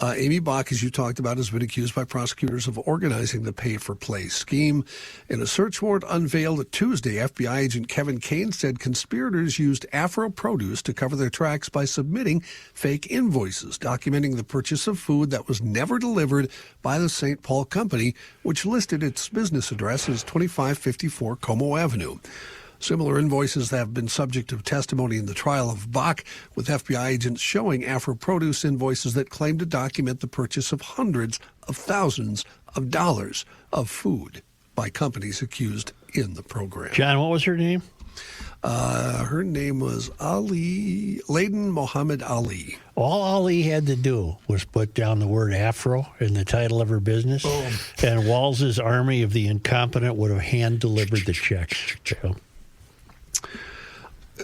Amy Bach, as you talked about, has been accused by prosecutors of organizing the pay-for-play scheme. In a search warrant unveiled Tuesday, FBI agent Kevin Kane said conspirators used Afro Produce to cover their tracks by submitting fake invoices, documenting the purchase of food that was never delivered by the St. Paul company, which listed its business address as 2554 Como Avenue. Similar invoices have been subject of testimony in the trial of Bach, with FBI agents showing Afro Produce invoices that claim to document the purchase of hundreds of thousands of dollars of food by companies accused in the program. John, what was her name? Her name was Layden Mohammed Ali. All Ali had to do was put down the word Afro in the title of her business, and Walz's army of the incompetent would have hand-delivered the checks. So.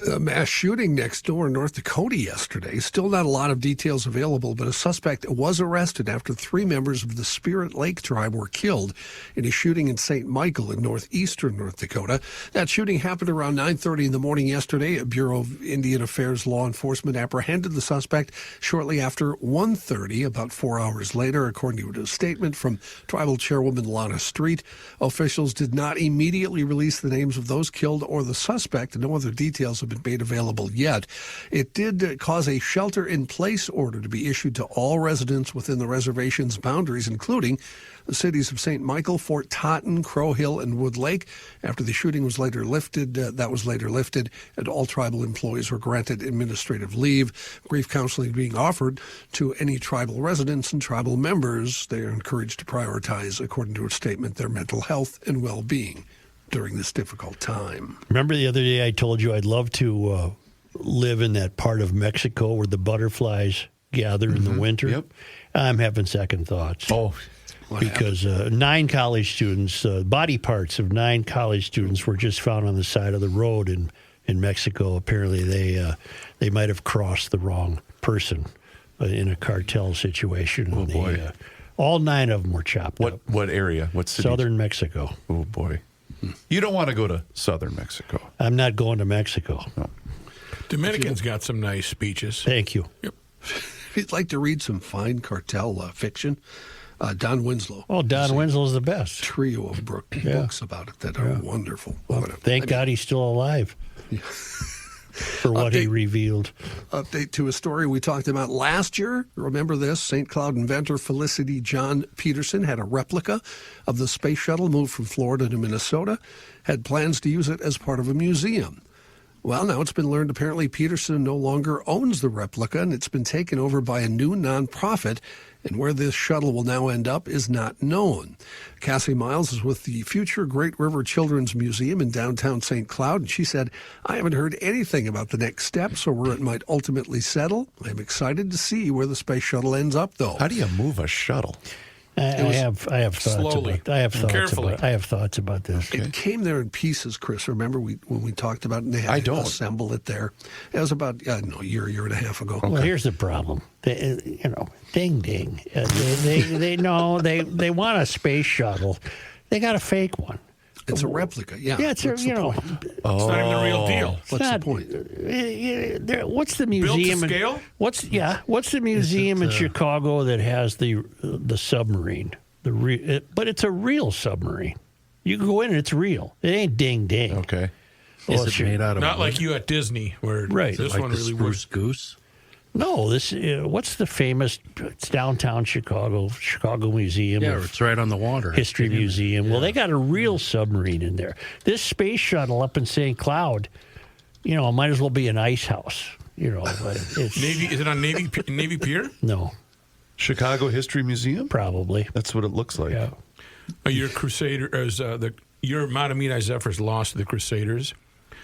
A mass shooting next door in North Dakota yesterday. Still not a lot of details available, but a suspect was arrested after 3 members of the Spirit Lake tribe were killed in a shooting in St. Michael in northeastern North Dakota. That shooting happened around 9:30 in the morning yesterday. A Bureau of Indian Affairs law enforcement apprehended the suspect shortly after 1:30, about 4 hours later, according to a statement from Tribal Chairwoman Lana Street. Officials did not immediately release the names of those killed or the suspect. No other details have been made available yet. It did cause a shelter-in-place order to be issued to all residents within the reservation's boundaries, including the cities of St. Michael, Fort Totten, Crow Hill, and Wood Lake. After the shooting was later lifted, and all tribal employees were granted administrative leave. Grief counseling being offered to any tribal residents and tribal members. They are encouraged to prioritize, according to a statement, their mental health and well-being during this difficult time. Remember the other day I told you I'd love to live in that part of Mexico where the butterflies gather in the winter? Yep. I'm having second thoughts. Oh, because 9 college students, body parts of 9 college students were just found on the side of the road in Mexico. Apparently they might have crossed the wrong person in a cartel situation. Oh, boy. All 9 of them were chopped up. What area? What city? Southern Mexico. Oh, boy. You don't want to go to southern Mexico. I'm not going to Mexico. No. Dominicans got some nice speeches. Thank you. Yep. If you'd like to read some fine cartel fiction, Don Winslow. Oh, Don Winslow's the best. Trio of books about it that are wonderful. Well, thank God he's still alive for what he revealed. Update to a story we talked about last year. Remember this? St. Cloud inventor Felicity John Peterson had a replica of the space shuttle moved from Florida to Minnesota, had plans to use it as part of a museum. Well, now it's been learned apparently Peterson no longer owns the replica, and it's been taken over by a new nonprofit, and where this shuttle will now end up is not known. Cassie Miles is with the Future Great River Children's Museum in downtown St. Cloud, and she said, I haven't heard anything about the next steps or where it might ultimately settle. I'm excited to see where the space shuttle ends up, though. How do you move a shuttle? I have thoughts slowly, about I have thoughts about this. It came there in pieces, Chris. Remember when we talked about it and they had to assemble it there? It was about a year and a half ago. Well, here's the problem. Ding ding. They want a space shuttle. They got a fake one. It's a replica, yeah. Yeah, it's It's not even the real deal. What's the point? What's the museum? Built to scale? What's the museum in Chicago that has the submarine? But it's a real submarine. You can go in and it's real. It ain't ding ding. Okay. Is it made out of Not wood? like you at Disney, where Right. this like one the really spruce works. goose? No, this what's the famous? It's downtown Chicago Museum. Yeah, of it's right on the water. History Museum. Well, they got a real submarine in there. This space shuttle up in St. Cloud, might as well be an ice house. It's Navy, is it on Navy Pier? No, Chicago History Museum? probably. That's what it looks like. Yeah. Your Crusaders, your Matamidi Zephyrs lost to the Crusaders.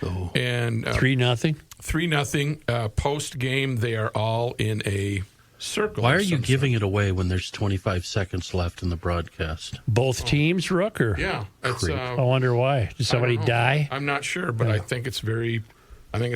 Oh. And 3-0. 3-0. Post game, they are all in a circle. Why of are you some giving it away when there's 25 seconds left in the broadcast? Both teams, Rook, or sort? Yeah, it's, I wonder why. Did somebody I don't know. die? I'm not sure, but I think it's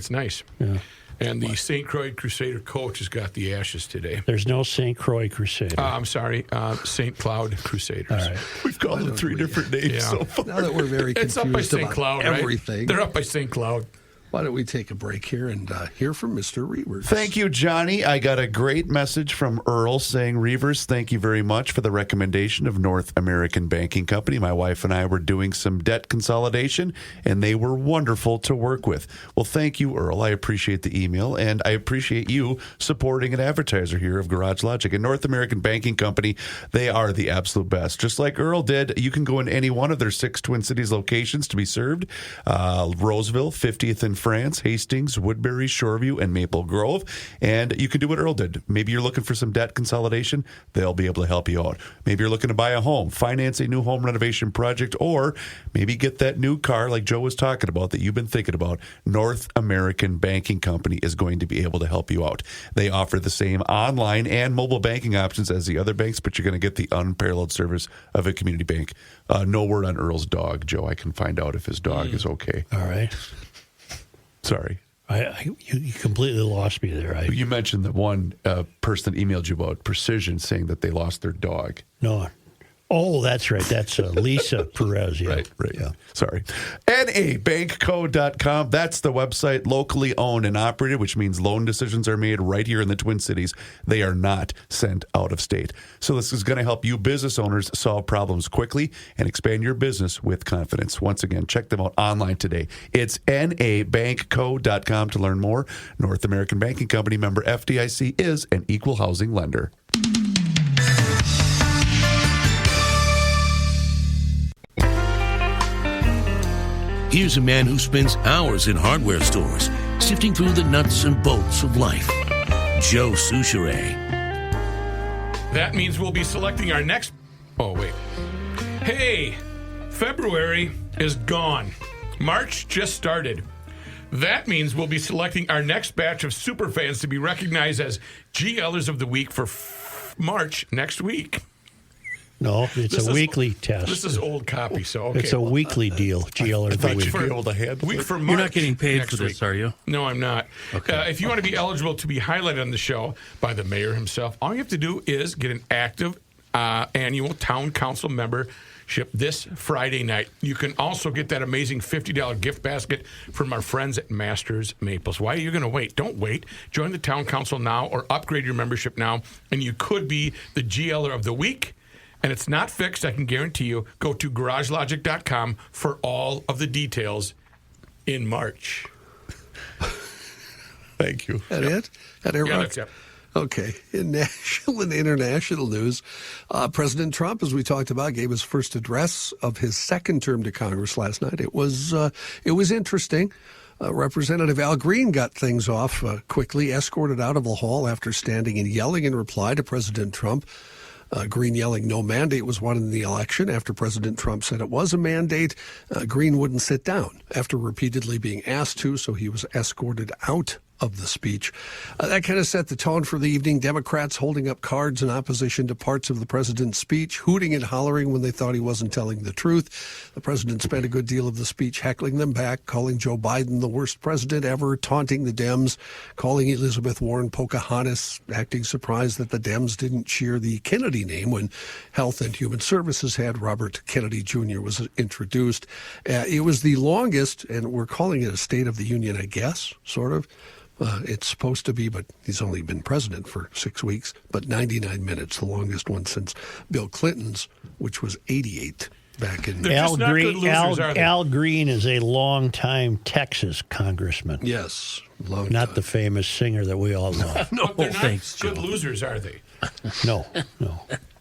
nice. Yeah. And the St. Croix Crusader coach has got the ashes today. There's no St. Croix Crusader. I'm sorry, St. Cloud Crusaders. All right. We've called them 3 different names Yeah. so far. Now that we're very It's confused up by St. about Cloud, right? everything, They're up by St. Cloud. why don't we take a break here and hear from Mr. Reavers? Thank you, Johnny. I got a great message from Earl saying, Reavers, thank you very much for the recommendation of North American Banking Company. My wife and I were doing some debt consolidation, and they were wonderful to work with. Well, thank you, Earl. I appreciate the email, and I appreciate you supporting an advertiser here of Garage Logic. And North American Banking Company, they are the absolute best. Just like Earl did, you can go in any one of their 6 Twin Cities locations to be served. Roseville, 50th and France, Hastings, Woodbury, Shoreview, and Maple Grove. And you can do what Earl did. Maybe you're looking for some debt consolidation. They'll be able to help you out. Maybe you're looking to buy a home, finance a new home renovation project, or maybe get that new car like Joe was talking about that you've been thinking about. North American Banking Company is going to be able to help you out. They offer the same online and mobile banking options as the other banks, but you're going to get the unparalleled service of a community bank. No word on Earl's dog, Joe. I can find out if his dog is okay. All right. Sorry. You completely lost me there. You mentioned the one person that emailed you about Precision saying that they lost their dog. No. Oh, that's right. That's Lisa Perez. Yeah. Right. Yeah. Sorry. NABankco.com. That's the website, locally owned and operated, which means loan decisions are made right here in the Twin Cities. They are not sent out of state. So this is going to help you business owners solve problems quickly and expand your business with confidence. Once again, check them out online today. It's NABankco.com to learn more. North American Banking Company, member FDIC, is an equal housing lender. Here's a man who spends hours in hardware stores, sifting through the nuts and bolts of life. Joe Souchere. That means we'll be selecting our next... Oh, wait. Hey, February is gone. March just started. That means we'll be selecting our next batch of superfans to be recognized as GLers of the Week for March next week. No, it's a weekly test. This is old copy, so okay. It's a weekly deal, GLer of the week. Week for March. You're not getting paid for this, are you? No, I'm not. Okay. If you want to be eligible to be highlighted on the show by the mayor himself, all you have to do is get an active annual town council membership this Friday night. You can also get that amazing $50 gift basket from our friends at Masters Maples. Why are you going to wait? Don't wait. Join the town council now or upgrade your membership now, and you could be the GLer of the week. And it's not fixed, I can guarantee you. Go to garagelogic.com for all of the details in March. Thank you. That it? That's it. Okay. In national and international news, President Trump, as we talked about, gave his first address of his second term to Congress last night. It was interesting. Representative Al Green got things off quickly, escorted out of the hall after standing and yelling in reply to President Trump. Green yelling no mandate was won in the election. After President Trump said it was a mandate, Green wouldn't sit down after repeatedly being asked to, so he was escorted out of the speech. That kind of set the tone for the evening. Democrats holding up cards in opposition to parts of the president's speech, hooting and hollering when they thought he wasn't telling the truth. The president spent a good deal of the speech heckling them back, calling Joe Biden the worst president ever, taunting the Dems, calling Elizabeth Warren Pocahontas, acting surprised that the Dems didn't cheer the Kennedy name when Health and Human Services had Robert Kennedy Jr. was introduced. It was the longest, and we're calling it a State of the Union, I guess, sort of. It's supposed to be, but he's only been president for 6 weeks, but 99 minutes, the longest one since Bill Clinton's, which was 88 back in... Al Green is a longtime Texas congressman. Yes. Not the famous singer that we all love. No, they're not good losers, are they? No.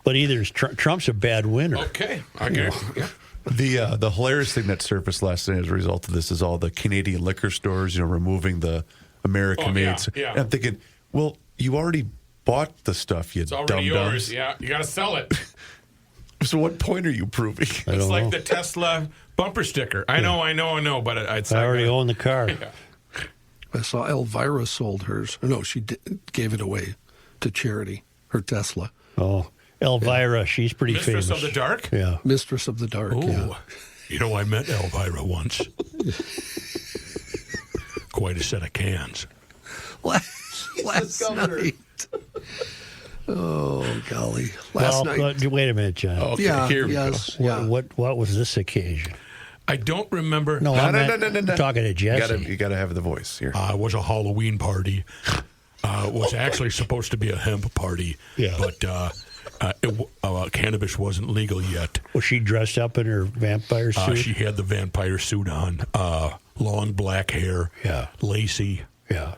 But either is Trump's a bad winner. Okay, I get it. Yeah. The hilarious thing that surfaced last night as a result of this is all the Canadian liquor stores, removing the American-made. Yeah. And I'm thinking, well, you already bought the stuff, you dumb-dumbs. It's already yours, yeah. You got to sell it. So what point are you proving? It's like the Tesla bumper sticker. I know, but I already own the car. Yeah. I saw Elvira sold hers. No, she gave it away to charity, her Tesla. Oh, Elvira, she's pretty Mistress famous. of the Dark? Yeah. Mistress of the Dark, yeah. I met Elvira once. Quite a set of cans. Last night. Oh, golly. Last night. Wait a minute, John. Okay, here we go. Yeah. What was this occasion? I don't remember. No. I'm talking to Jesse. You got to have the voice here. It was a Halloween party. It was actually supposed to be a hemp party. Yeah. But cannabis wasn't legal yet. Was she dressed up in her vampire suit? She had the vampire suit on. Long black hair. Yeah. Lacy. Yeah.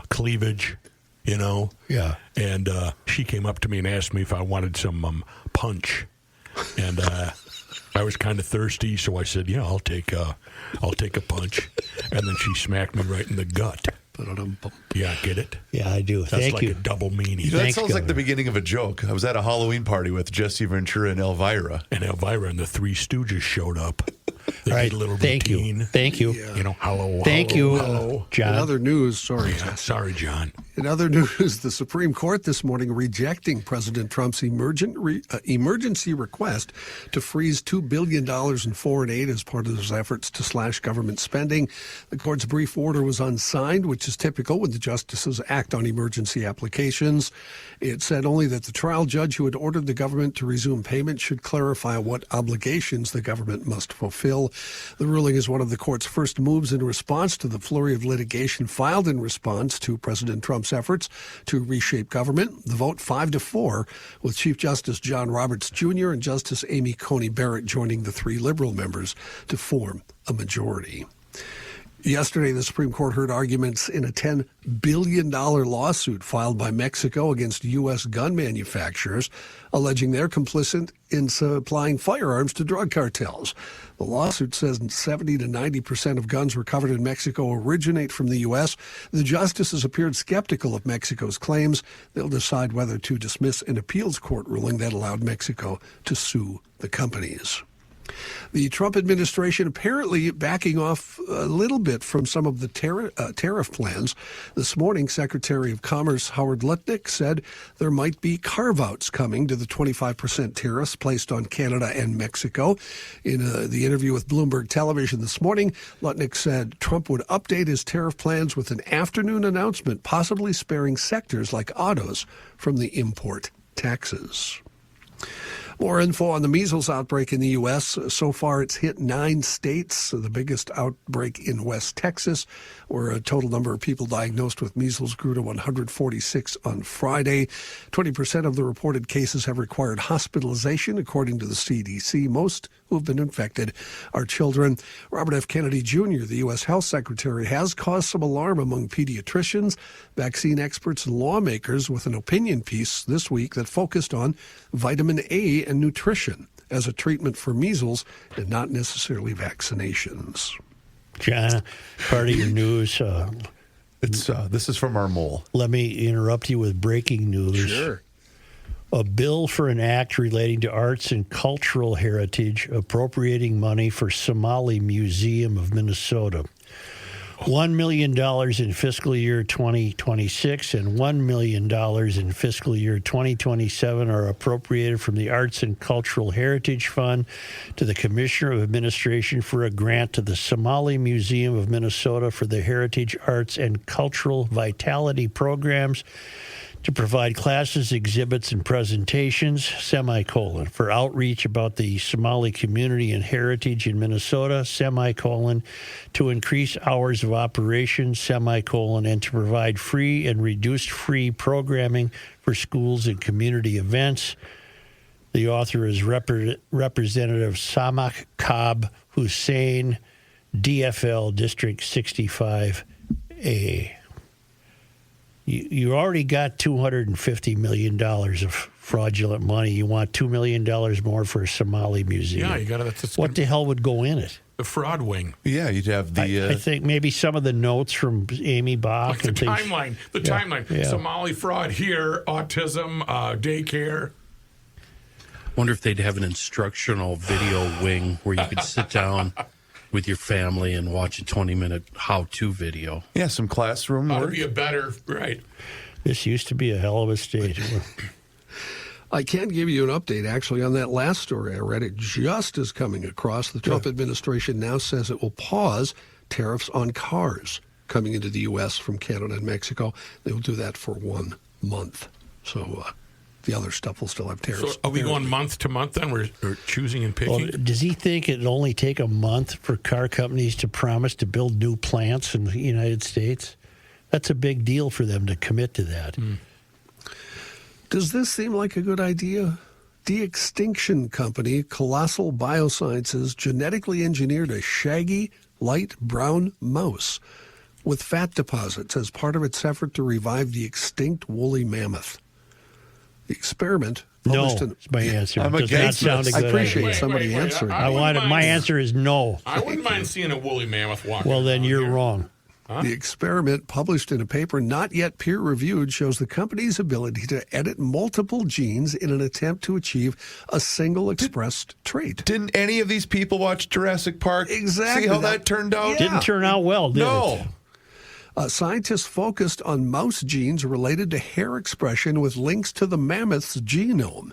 Cleavage. Yeah. And she came up to me and asked me if I wanted some punch. And I was kind of thirsty, so I said, "Yeah, I'll take a punch." And then she smacked me right in the gut. Yeah, get it? Yeah, I do. That's Thank like you. a double meaning. That sounds like the beginning of a joke. I was at a Halloween party with Jesse Ventura and Elvira. And Elvira and the Three Stooges showed up. They All right, need a little thank routine. you. Thank you. Yeah. You know, hello, Thank you, hello. John. In other news, sorry. Sorry, John. In other news, the Supreme Court this morning rejecting President Trump's emergency request to freeze $2 billion in foreign aid as part of his efforts to slash government spending. The court's brief order was unsigned, which is typical when the justices act on emergency applications. It said only that the trial judge who had ordered the government to resume payment should clarify what obligations the government must fulfill. The ruling is one of the court's first moves in response to the flurry of litigation filed in response to President Trump's efforts to reshape government. The vote 5-4, with Chief Justice John Roberts Jr. and Justice Amy Coney Barrett joining the 3 liberal members to form a majority. Yesterday, the Supreme Court heard arguments in a $10 billion lawsuit filed by Mexico against U.S. gun manufacturers, alleging they're complicit in supplying firearms to drug cartels. The lawsuit says 70 to 90% of guns recovered in Mexico originate from the U.S. The justices appeared skeptical of Mexico's claims. They'll decide whether to dismiss an appeals court ruling that allowed Mexico to sue the companies. The Trump administration apparently backing off a little bit from some of the tariff plans. This morning, Secretary of Commerce Howard Lutnick said there might be carve-outs coming to the 25% tariffs placed on Canada and Mexico. In the interview with Bloomberg Television this morning, Lutnick said Trump would update his tariff plans with an afternoon announcement, possibly sparing sectors like autos from the import taxes. More info on the measles outbreak in the U.S. So far, it's hit 9 states, the biggest outbreak in West Texas, where a total number of people diagnosed with measles grew to 146 on Friday. 20% of the reported cases have required hospitalization, according to the CDC. Most who have been infected are children. Robert F. Kennedy Jr., the U.S. Health Secretary, has caused some alarm among pediatricians, vaccine experts, and lawmakers with an opinion piece this week that focused on vitamin A and nutrition as a treatment for measles and not necessarily vaccinations. John, part of your news. This is from our mole. Let me interrupt you with breaking news. Sure. A bill for an act relating to arts and cultural heritage appropriating money for Somali Museum of Minnesota. $1 million in fiscal year 2026 and $1 million in fiscal year 2027 are appropriated from the Arts and Cultural Heritage Fund to the Commissioner of Administration for a grant to the Somali Museum of Minnesota for the Heritage Arts and Cultural Vitality programs to provide classes, exhibits, and presentations, semicolon, for outreach about the Somali community and heritage in Minnesota, semicolon, to increase hours of operation, semicolon, and to provide free and reduced free programming for schools and community events. The author is Representative Samak Kab Hussein, DFL District 65A. You already got $250 million of fraudulent money. You want $2 million more for a Somali museum. Yeah, you got to. What the hell would go in it? The fraud wing. Yeah, you'd have the. I think maybe some of the notes from Amy Bach. Like the timeline. The timeline. Yeah. Somali fraud here, autism, daycare. Wonder if they'd have an instructional video wing where you could sit down with your family and watch a 20-minute how-to video. Yeah, some classroom Ought to work. be a better, right. This used to be a hell of a state. I can give you an update, actually, on that last story I read. It just is coming across. The Trump administration now says it will pause tariffs on cars coming into the U.S. from Canada and Mexico. They will do that for 1 month. So the other stuff will still have tariffs. So are we going month to month then? We're choosing and picking? Well, does he think it'll only take a month for car companies to promise to build new plants in the United States? That's a big deal for them to commit to that. Does this seem like a good idea? De-extinction company Colossal Biosciences genetically engineered a shaggy, light brown mouse with fat deposits as part of its effort to revive the extinct woolly mammoth. The experiment published No, is my answer. I'm It does not against sound a this. I good appreciate idea. somebody answering. I want it. My answer is no. I wouldn't mind seeing a woolly mammoth walk. Well, then around you're here. wrong. The experiment, published in a paper not yet peer-reviewed, shows the company's ability to edit multiple genes in an attempt to achieve a single expressed trait. Didn't any of these people watch Jurassic Park? Exactly. See how that turned out? Yeah. Didn't turn out well, did it? No. Scientists focused on mouse genes related to hair expression with links to the mammoth's genome.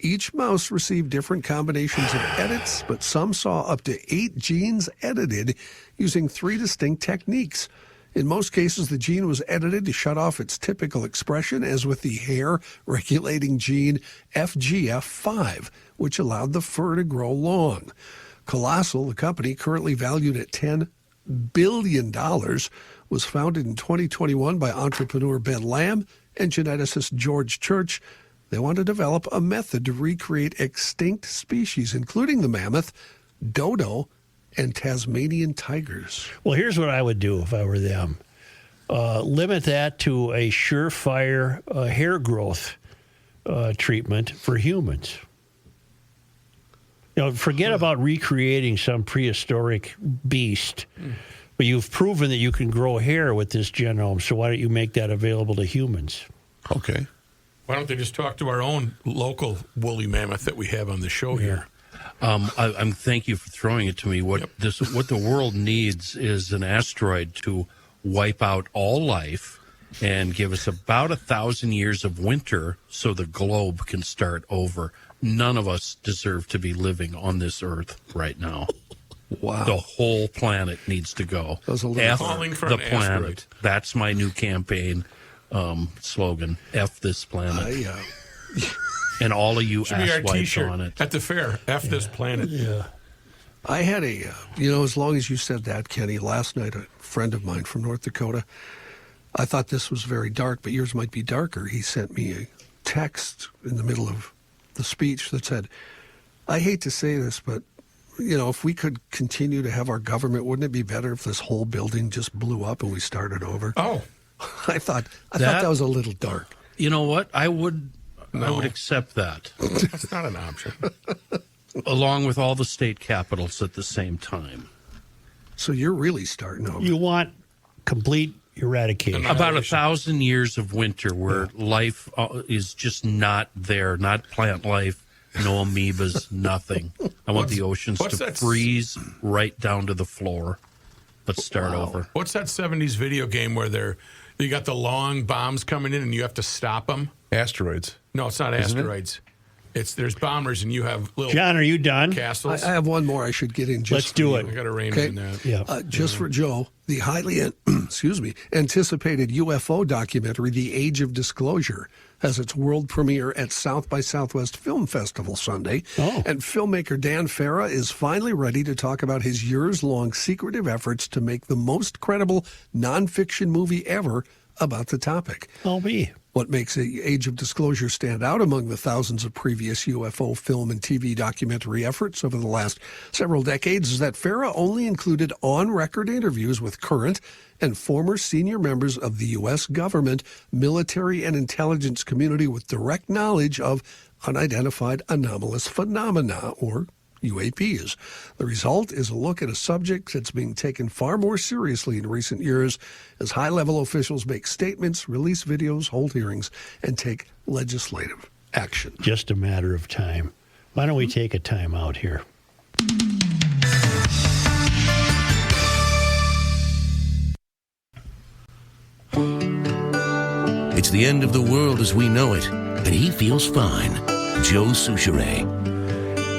Each mouse received different combinations of edits, but some saw up to 8 genes edited using 3 distinct techniques. In most cases, the gene was edited to shut off its typical expression, as with the hair-regulating gene FGF5, which allowed the fur to grow long. Colossal, the company, currently valued at $10 billion, was founded in 2021 by entrepreneur Ben Lamb and geneticist George Church. They want to develop a method to recreate extinct species, including the mammoth, dodo, and Tasmanian tigers. Well, here's what I would do if I were them. Limit that to a surefire hair growth treatment for humans. Forget about recreating some prehistoric beast. But you've proven that you can grow hair with this genome, so why don't you make that available to humans? Okay. Why don't they just talk to our own local woolly mammoth that we have on the show here? I'm thank you for throwing it to me. What the world needs is an asteroid to wipe out all life and give us about 1,000 years of winter so the globe can start over. None of us deserve to be living on this earth right now. Wow. The whole planet needs to go. F calling for the an planet. asteroid. That's my new campaign slogan. F this planet. And all of you Should be our asswipes T-shirt on it. at the fair. F this planet. Yeah. I had as long as you said that, Kenny, last night a friend of mine from North Dakota, I thought this was very dark, but yours might be darker. He sent me a text in the middle of the speech that said, I hate to say this, but if we could continue to have our government, wouldn't it be better if this whole building just blew up and we started over? Oh. I thought that was a little dark. You know what? I would accept that. That's not an option. Along with all the state capitals at the same time. So you're really starting over. You want complete eradication. About 1,000 years of winter where life is just not there, not plant life, no amoebas, nothing. I want the oceans to freeze right down to the floor. Let's start over. What's that 70s video game where you got the long bombs coming in and you have to stop them? Asteroids. No, it's not asteroids. There's bombers and you have little John, are you done? castles. I have one more I should get in. Let's do it. I got to rein in that. Yeah. Just for Joe, the highly anticipated UFO documentary, The Age of Disclosure, has its world premiere at South by Southwest Film Festival Sunday. Oh. And filmmaker Dan Farah is finally ready to talk about his years-long secretive efforts to make the most credible nonfiction movie ever about the topic. I'll be. What makes The Age of Disclosure stand out among the thousands of previous UFO film and TV documentary efforts over the last several decades is that Farah only included on-record interviews with current and former senior members of the U.S. government, military, and intelligence community with direct knowledge of unidentified anomalous phenomena, or UAPs. The result is a look at a subject that's being taken far more seriously in recent years as high-level officials make statements, release videos, hold hearings, and take legislative action. Just a matter of time. Why don't we take a time out here? It's the end of the world as we know it, and he feels fine. Joe Souchere.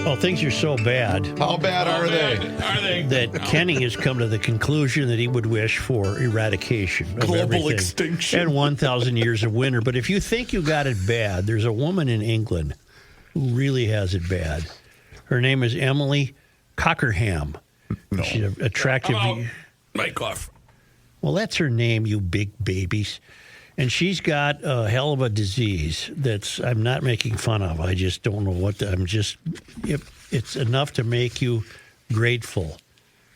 Well, things are so bad. How bad are they? Are they? That Kenny has come to the conclusion that he would wish for eradication of Global everything. extinction. And 1,000 years of winter. But if you think you got it bad, there's a woman in England who really has it bad. Her name is Emily Cockerham. No. She's an attractive... Mike off. Well, that's her name, you big babies. And she's got a hell of a disease I'm not making fun of. I just don't know it's enough to make you grateful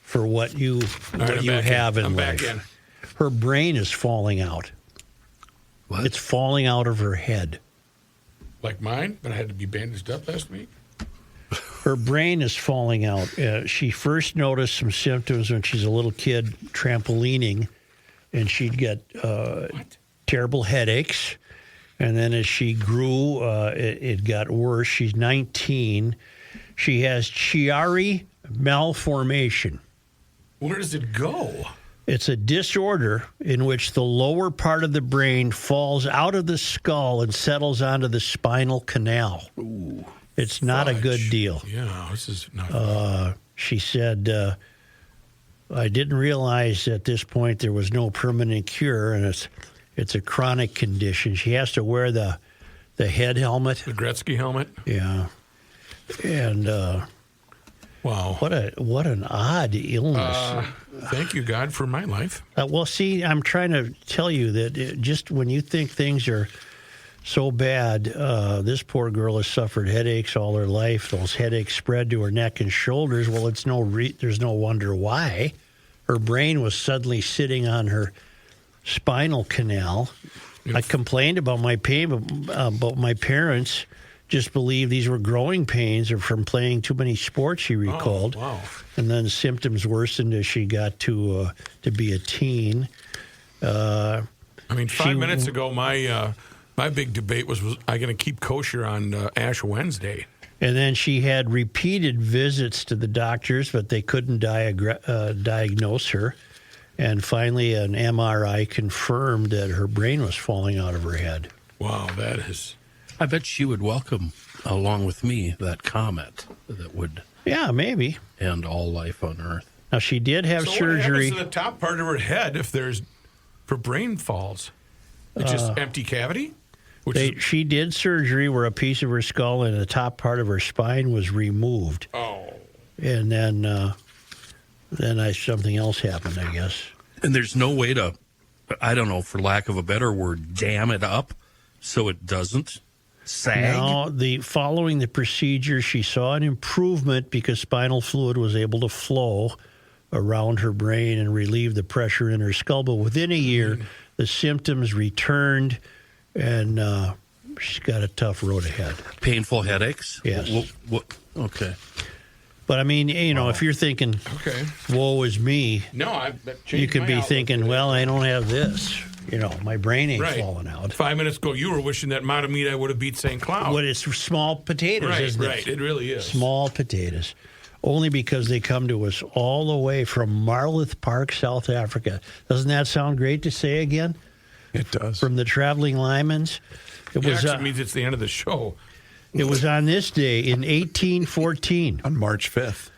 for what you have in life. Her brain is falling out. What? It's falling out of her head. Like mine, but I had to be bandaged up last week. Her brain is falling out. She first noticed some symptoms when she's a little kid trampolining and she'd get terrible headaches. And then as she grew, it got worse. She's 19. She has Chiari malformation. Where does it go? It's a disorder in which the lower part of the brain falls out of the skull and settles onto the spinal canal. Ooh, it's not a good deal. Yeah, this is not she said, I didn't realize at this point there was no permanent cure, and it's a chronic condition. She has to wear the head helmet. The Gretzky helmet? Yeah. And wow. What an odd illness. Thank you, God, for my life. Well, see, I'm trying to tell you that just when you think things are so bad, this poor girl has suffered headaches all her life. Those headaches spread to her neck and shoulders. Well, there's no wonder why. Her brain was suddenly sitting on her spinal canal. I complained about my pain, but my parents just believed these were growing pains or from playing too many sports, she recalled. Oh, wow. And then symptoms worsened as she got to be a teen. 5 minutes ago, my big debate was I going to keep kosher on Ash Wednesday? And then she had repeated visits to the doctors, but they couldn't diagnose her. And finally, an MRI confirmed that her brain was falling out of her head. Wow, that is... I bet she would welcome, along with me, that comet that would... Yeah, maybe. End all life on Earth. Now, she did have surgery... What happens to the top part of her head for brain falls? It's just empty cavity? She did surgery where a piece of her skull and the top part of her spine was removed. Oh. And then something else happened, I guess. And there's no way to, I don't know, for lack of a better word, dam it up so it doesn't sag? No, following the procedure, she saw an improvement because spinal fluid was able to flow around her brain and relieve the pressure in her skull. But within a year, the symptoms returned, and she's got a tough road ahead. Painful headaches? Yes. Okay. But, I mean, if you're thinking, woe is me, you could be thinking, well, I don't have this. My brain ain't falling out. 5 minutes ago, you were wishing that Matamita would have beat St. Cloud. But it's small potatoes, isn't it? Right, it really is. Small potatoes. Only because they come to us all the way from Marloth Park, South Africa. Doesn't that sound great to say again? It does. From the Traveling Lymans. It actually means it's the end of the show. It was on this day in 1814. On March 5th.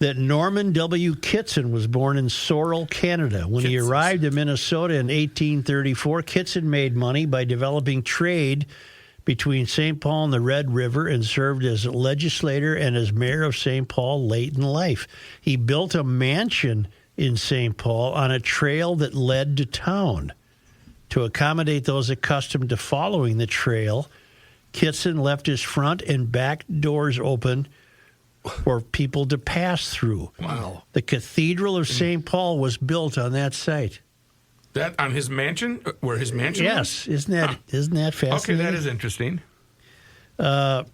That Norman W. Kitson was born in Sorel, Canada. When he arrived in Minnesota in 1834, Kitson made money by developing trade between St. Paul and the Red River and served as legislator and as mayor of St. Paul late in life. He built a mansion in St. Paul on a trail that led to town. To accommodate those accustomed to following the trail, Kitson left his front and back doors open for people to pass through. Wow. The Cathedral of St. Paul was built on that site. That on his mansion? Where his mansion Yes. was? Isn't that fascinating? Okay, that is interesting. On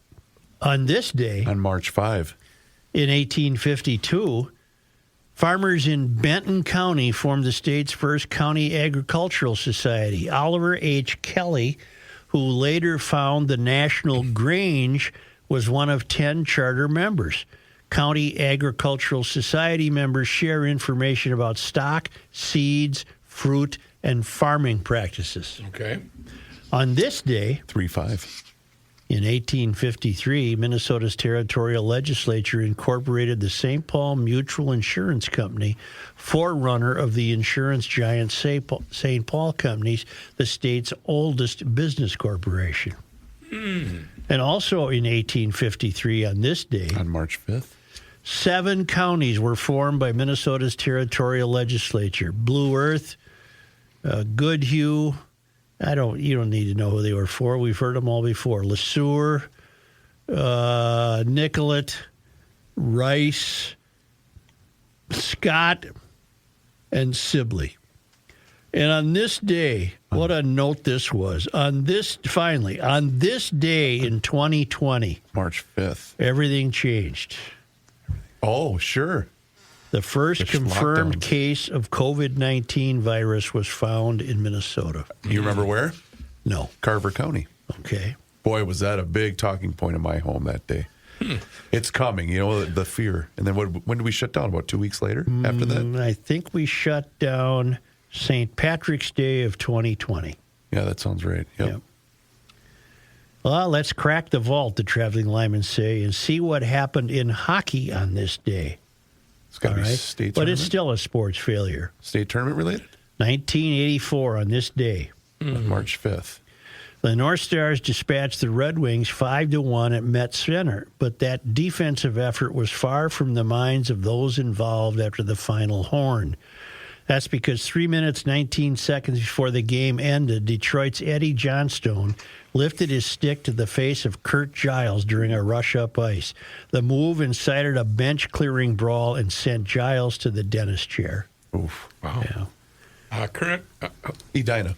this day... On March 5. In 1852, farmers in Benton County formed the state's first county agricultural society. Oliver H. Kelly, who later found the National Grange, was one of 10 charter members. County Agricultural Society members share information about stock, seeds, fruit, and farming practices. Okay. On this day, 3-5. In 1853, Minnesota's territorial legislature incorporated the St. Paul Mutual Insurance Company, forerunner of the insurance giant St. Paul Companies, the state's oldest business corporation. And also in 1853, on this day, on March 5th, 7 counties were formed by Minnesota's territorial legislature: Blue Earth, Goodhue. You don't need to know who they were for. We've heard them all before. Le Sueur, Nicollet, Rice, Scott, and Sibley. And on this day, what a note this was. On this day in 2020, March 5th, everything changed. Oh, sure. The first confirmed case of COVID-19 virus was found in Minnesota. You remember where? No. Carver County. Okay. Boy, was that a big talking point in my home that day. It's coming, the fear. And then when did we shut down? About 2 weeks later after that? I think we shut down St. Patrick's Day of 2020. Yeah, that sounds right. Yep. Well, let's crack the vault, the traveling linemen say, and see what happened in hockey on this day. It's got to be state tournament. But it's still a sports failure. State tournament related? 1984 on this day. March 5th. The North Stars dispatched the Red Wings 5-1 at Met Center, but that defensive effort was far from the minds of those involved after the final horn. That's because 3 minutes, 19 seconds before the game ended, Detroit's Eddie Johnstone lifted his stick to the face of Kurt Giles during a rush up ice. The move incited a bench-clearing brawl and sent Giles to the dentist chair. Oof. Wow. Yeah. Current Edina.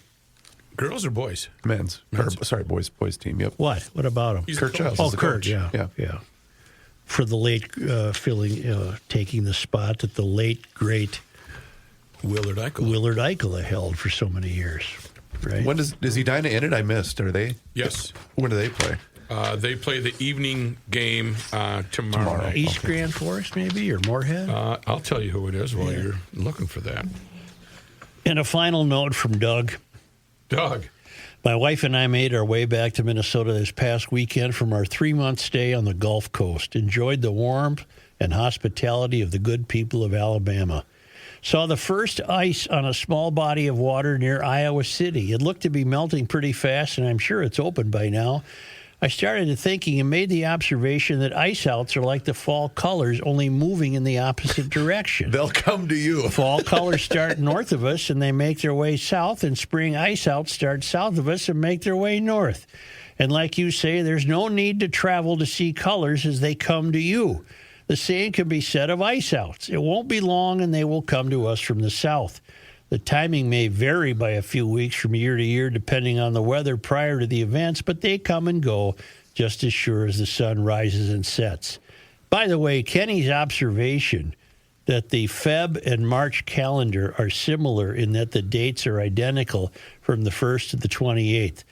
Girls or boys? Men's. Boys team. Yep. What? What about him? Kurt Giles. Oh, is the Kurt, coach. yeah. For the late taking the spot that the late, great Willard Eichel held for so many years. Right? When is Edina in it? I missed. Are they? Yes. When do they play? They play the evening game tomorrow night. East Grand Forest, maybe, or Moorhead? I'll tell you who it is while you're looking for that. And a final note from Doug. Doug. My wife and I made our way back to Minnesota this past weekend from our 3-month stay on the Gulf Coast. Enjoyed the warmth and hospitality of the good people of Alabama. Saw the first ice on a small body of water near Iowa City. It looked to be melting pretty fast, and I'm sure it's open by now. I started thinking and made the observation that ice outs are like the fall colors, only moving in the opposite direction. They'll come to you. Fall colors start north of us, and they make their way south, and spring ice outs start south of us and make their way north. And like you say, there's no need to travel to see colors as they come to you. The same can be said of ice outs. It won't be long, and they will come to us from the south. The timing may vary by a few weeks from year to year, depending on the weather prior to the events, but they come and go just as sure as the sun rises and sets. By the way, Kenny's observation that the Feb and March calendar are similar in that the dates are identical from the 1st to the 28th.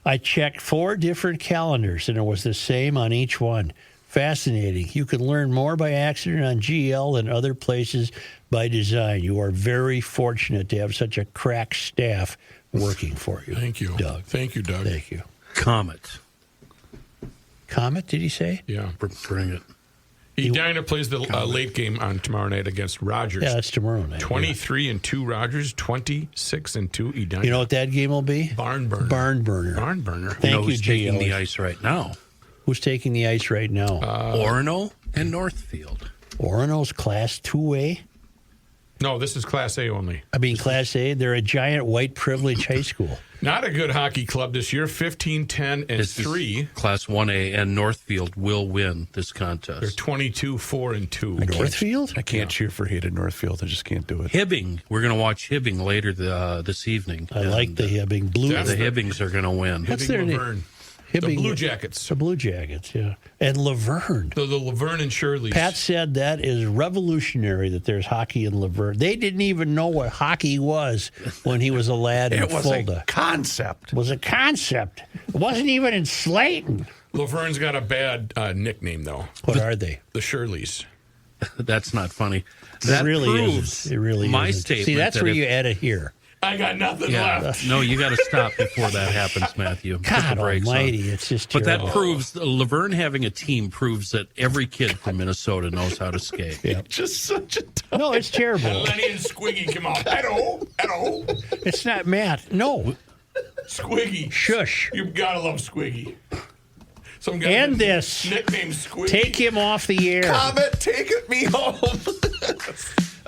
I checked 4 different calendars, and it was the same on each one. Fascinating. You can learn more by accident on GL than other places by design. You are very fortunate to have such a crack staff working for you. Thank you, Doug. Thank you, Doug. Thank you. Comet, did he say? Yeah. Bring it. Edina plays the late game on tomorrow night against Rogers. Yeah, that's tomorrow night. 23-2 Rogers, 26-2 Edina. You know what that game will be? Barn burner. Thank you, who's taking Gio. the ice right now? Who's taking the ice right now? Orono and Northfield. Orono's Class 2A? No, this is Class A only. I mean, Class A. They're a giant white privilege high school. Not a good hockey club this year. 15-10-3. Class 1A, and Northfield will win this contest. They're 22-4-2. Northfield? I can't cheer for hated Northfield. I just can't do it. Hibbing. We're going to watch Hibbing later this evening. I like the Hibbing Blue. The Hibbings are going to win. What's their name? Laverne. Hibbing, the Blue Jackets. The Blue Jackets, yeah. And Laverne. The Laverne and Shirley's. Pat said that is revolutionary that there's hockey in Laverne. They didn't even know what hockey was when he was a lad in Fulda. It was a concept. It was a concept. It wasn't even in Slayton. Laverne's got a bad nickname, though. What are they? The Shirleys. That's not funny. That really proves isn't. It really my isn't. statement. See, that's where you add it here. I got nothing left. No, you got to stop before that happens, Matthew. God almighty, it's just terrible. But that proves, Laverne having a team proves that every kid from Minnesota knows how to skate. Yep. Just such a tough. No, it's terrible. And Lenny and Squiggy come out. Hello. It's not Matt. No. Squiggy. Shush. You've got to love Squiggy. Some guy and this. Nickname Squiggy. Take him off the air. Comet, take me home.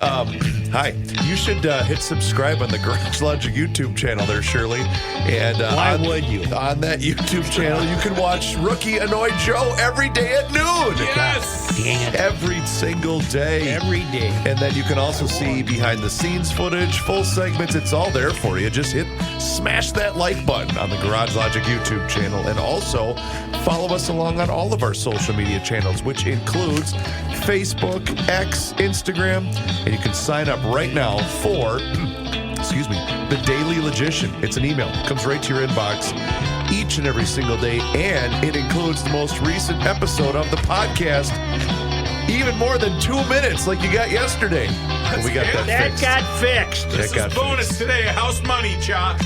Hi. You should hit subscribe on the Garage Logic YouTube channel there, Shirley. And why would you? On that YouTube channel, you can watch Rookie Annoyed Joe every day at noon. Yes! Dang it. Every single day. Every day. And then you can also see behind-the-scenes footage, full segments. It's all there for you. Just smash that like button on the Garage Logic YouTube channel. And also follow us along on all of our social media channels, which includes Facebook, X, Instagram. And you can sign up right now for, the Daily Logician. It's an email. It comes right to your inbox each and every single day. And it includes the most recent episode of the podcast. Even more than 2 minutes like you got yesterday. Well, we got that fixed. got fixed. This is bonus today. House money, Chuck.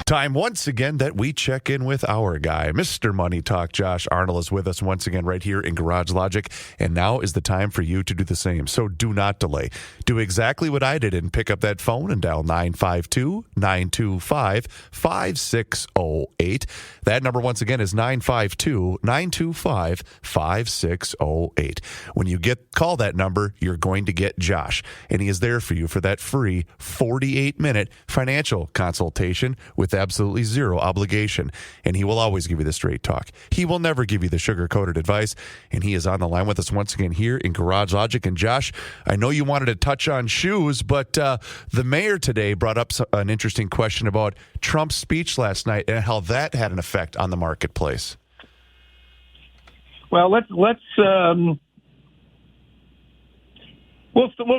Time once again that we check in with our guy, Mr. Money Talk. Josh Arnold is with us once again right here in Garage Logic, and now is the time for you to do the same. So do not delay. Do exactly what I did and pick up that phone and dial 952-925-5608. That number once again is 952-925-5608. When you call that number, you're going to get Josh, and he is there for you for that free 48-minute financial consultation with absolutely zero obligation. And he will always give you the straight talk. He will never give you the sugar-coated advice. And he is on the line with us once again here in Garage Logic. And Josh, I know you wanted to touch on shoes, but the mayor today brought up an interesting question about Trump's speech last night and how that had an effect on the marketplace. Well, let's we'll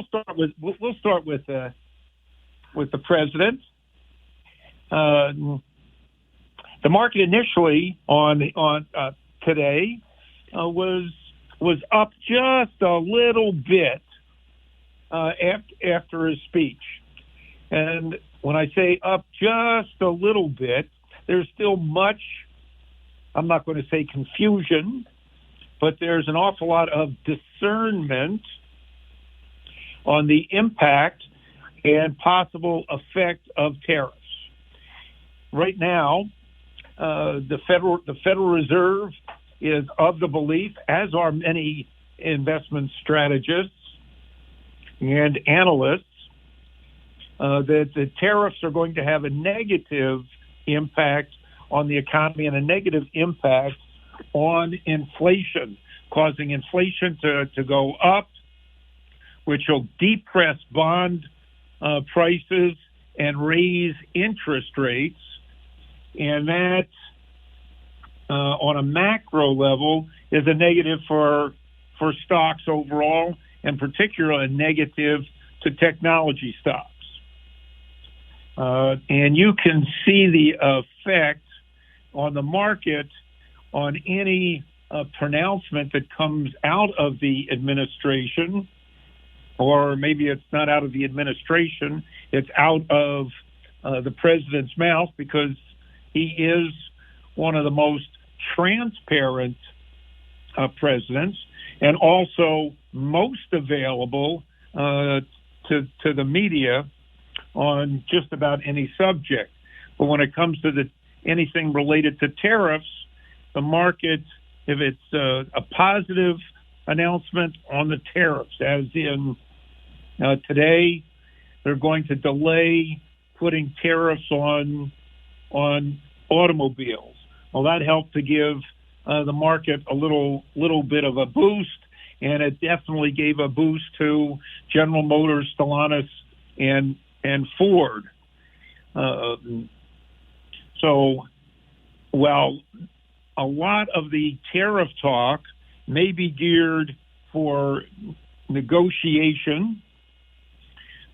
start with the president. The market initially on today was up just a little bit after his speech, and when I say up just a little bit, there's still much. I'm not going to say confusion, but there's an awful lot of discernment on the impact and possible effect of tariffs. Right now, the Federal Reserve is of the belief, as are many investment strategists and analysts, that the tariffs are going to have a negative impact on the economy and a negative impact on inflation, causing inflation to go up, which will depress bond prices and raise interest rates. And that, on a macro level, is a negative for stocks overall, and particularly a negative to technology stocks. And you can see the effect on the market on any pronouncement that comes out of the administration, or maybe it's not out of the administration, it's out of the president's mouth, because he is one of the most transparent presidents, and also most available to the media on just about any subject. But when it comes to anything related to tariffs, the market, if it's a positive announcement on the tariffs, as in today, they're going to delay putting tariffs on automobiles. Well, that helped to give the market a little bit of a boost, and it definitely gave a boost to General Motors, Stellantis, and Ford. So, while a lot of the tariff talk may be geared for negotiation,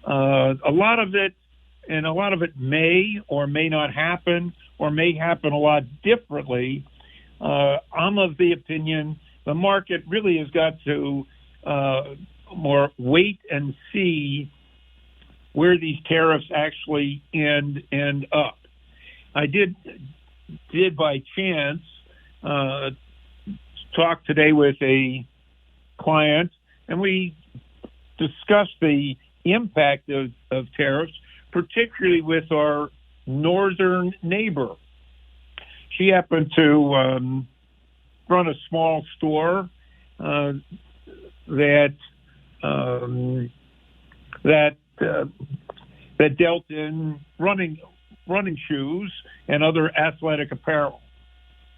a lot of it may or may not happen, or may happen a lot differently. I'm of the opinion the market really has got to more wait and see where these tariffs actually end up. I did by chance talk today with a client, and we discussed the impact of tariffs, particularly with our northern neighbor. She happened to run a small store, that dealt in running shoes and other athletic apparel.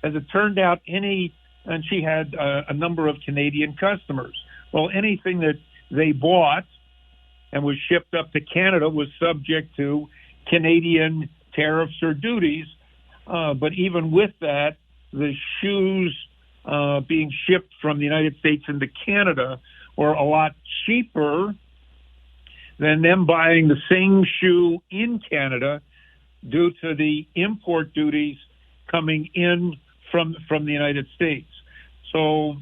As it turned out, and she had a number of Canadian customers. Well, anything that they bought and was shipped up to Canada was subject to Canadian tariffs or duties. But even with that, the shoes being shipped from the United States into Canada were a lot cheaper than them buying the same shoe in Canada due to the import duties coming in from the United States. So,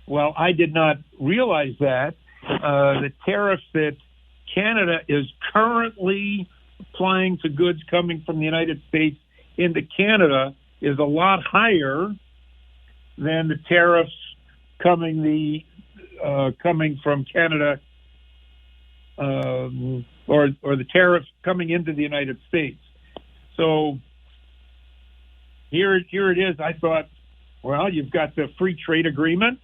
well, I did not realize that. The tariffs that Canada is currently applying to goods coming from the United States into Canada is a lot higher than the tariffs coming from Canada or the tariffs coming into the United States. So here it is. I thought, well, you've got the free trade agreement.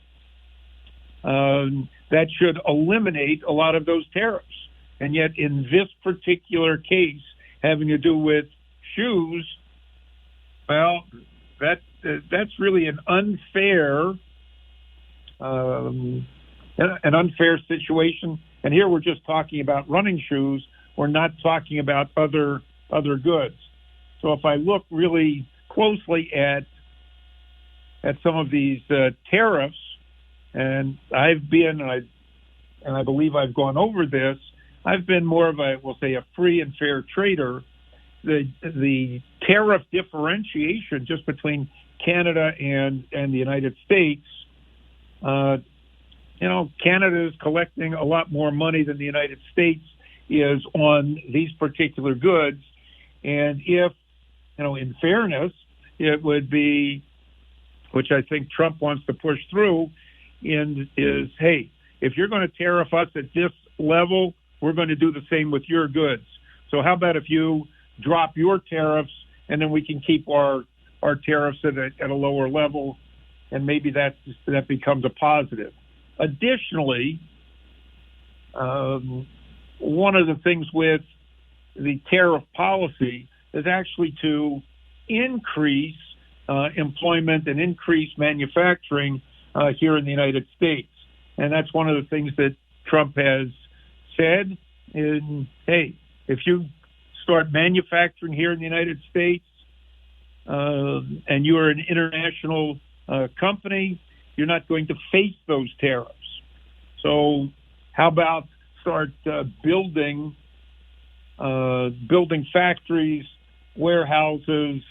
That should eliminate a lot of those tariffs. And yet in this particular case, having to do with shoes, well, that's really an unfair situation. And here we're just talking about running shoes. We're not talking about other goods. So if I look really closely at some of these tariffs, and I've been, and I believe I've gone over this, I've been more of we'll say a free and fair trader. The tariff differentiation just between Canada and the United States, Canada is collecting a lot more money than the United States is on these particular goods. And if, in fairness, it would be, which I think Trump wants to push through, is, hey, if you're going to tariff us at this level, we're going to do the same with your goods. So how about if you drop your tariffs and then we can keep our tariffs at a lower level, and maybe that becomes a positive. Additionally, one of the things with the tariff policy is actually to increase employment and increase manufacturing here in the United States. And that's one of the things that Trump has said is, hey, if you start manufacturing here in the United States and you are an international company, you're not going to face those tariffs. So how about start building factories, warehouses,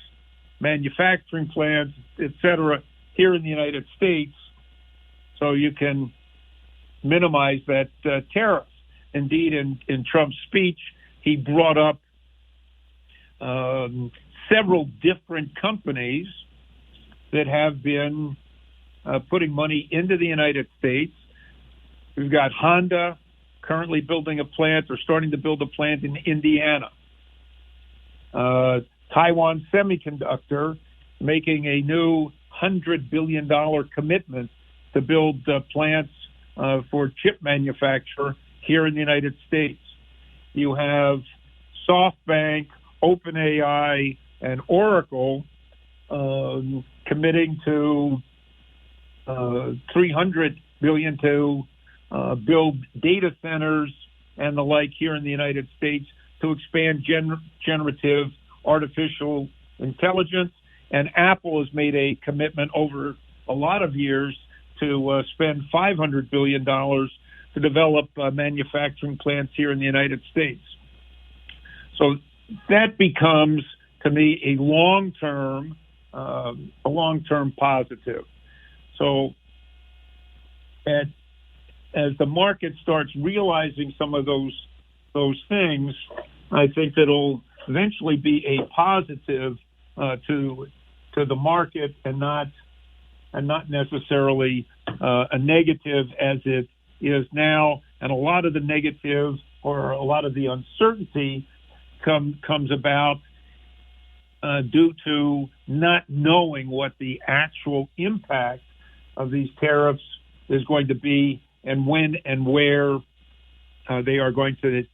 manufacturing plants, et cetera, here in the United States, so you can minimize that tariff. Indeed, in Trump's speech, he brought up several different companies that have been putting money into the United States. We've got Honda currently building a plant or starting to build a plant in Indiana. Taiwan Semiconductor making a new $100 billion commitment to build plants for chip manufacture here in the United States. You have SoftBank, OpenAI, and Oracle committing to $300 billion to build data centers and the like here in the United States to expand generative artificial intelligence. And Apple has made a commitment over a lot of years to spend $500 billion to develop manufacturing plants here in the United States. So that becomes, to me, a long-term positive. So as the market starts realizing some of those things, I think that'll eventually be a positive to the market and not necessarily a negative as it is now. And a lot of the negative or a lot of the uncertainty comes about due to not knowing what the actual impact of these tariffs is going to be, and when and where they are going to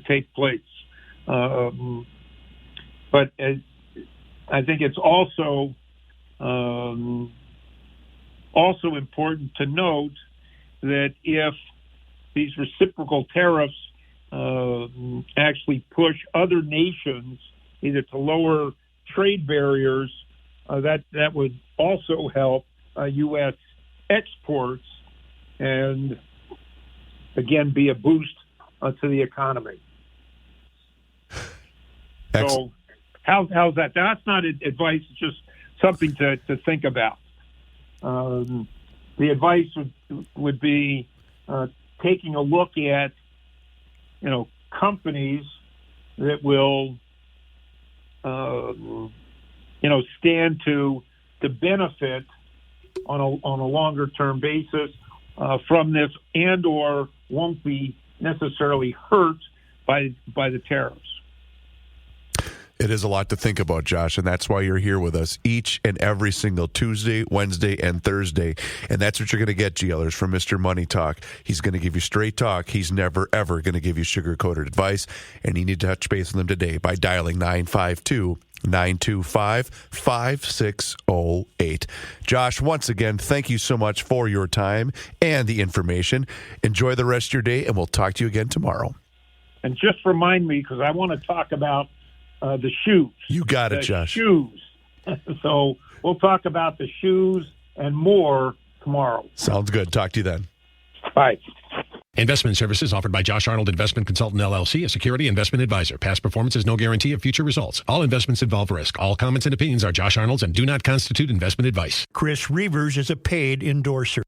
take place. But I think it's also important to note that if these reciprocal tariffs actually push other nations either to lower trade barriers, that would also help U.S. exports and, again, be a boost to the economy. So how's that? That's not advice. It's just something to think about. The advice would be taking a look at, companies that will, stand to benefit on a longer term basis from this, and or won't be necessarily hurt by the tariffs. It is a lot to think about, Josh, and that's why you're here with us each and every single Tuesday, Wednesday, and Thursday. And that's what you're going to get, GLers, from Mr. Money Talk. He's going to give you straight talk. He's never, ever going to give you sugar-coated advice. And you need to touch base with him today by dialing 952-925-5608. Josh, once again, thank you so much for your time and the information. Enjoy the rest of your day, and we'll talk to you again tomorrow. And just remind me, because I want to talk about the shoes. You got it, Josh. Shoes. So we'll talk about the shoes and more tomorrow. Sounds good. Talk to you then. Bye. Investment services offered by Josh Arnold Investment Consultant LLC, a security investment advisor. Past performance is no guarantee of future results. All investments involve risk. All comments and opinions are Josh Arnold's and do not constitute investment advice. Chris Reavers is a paid endorser.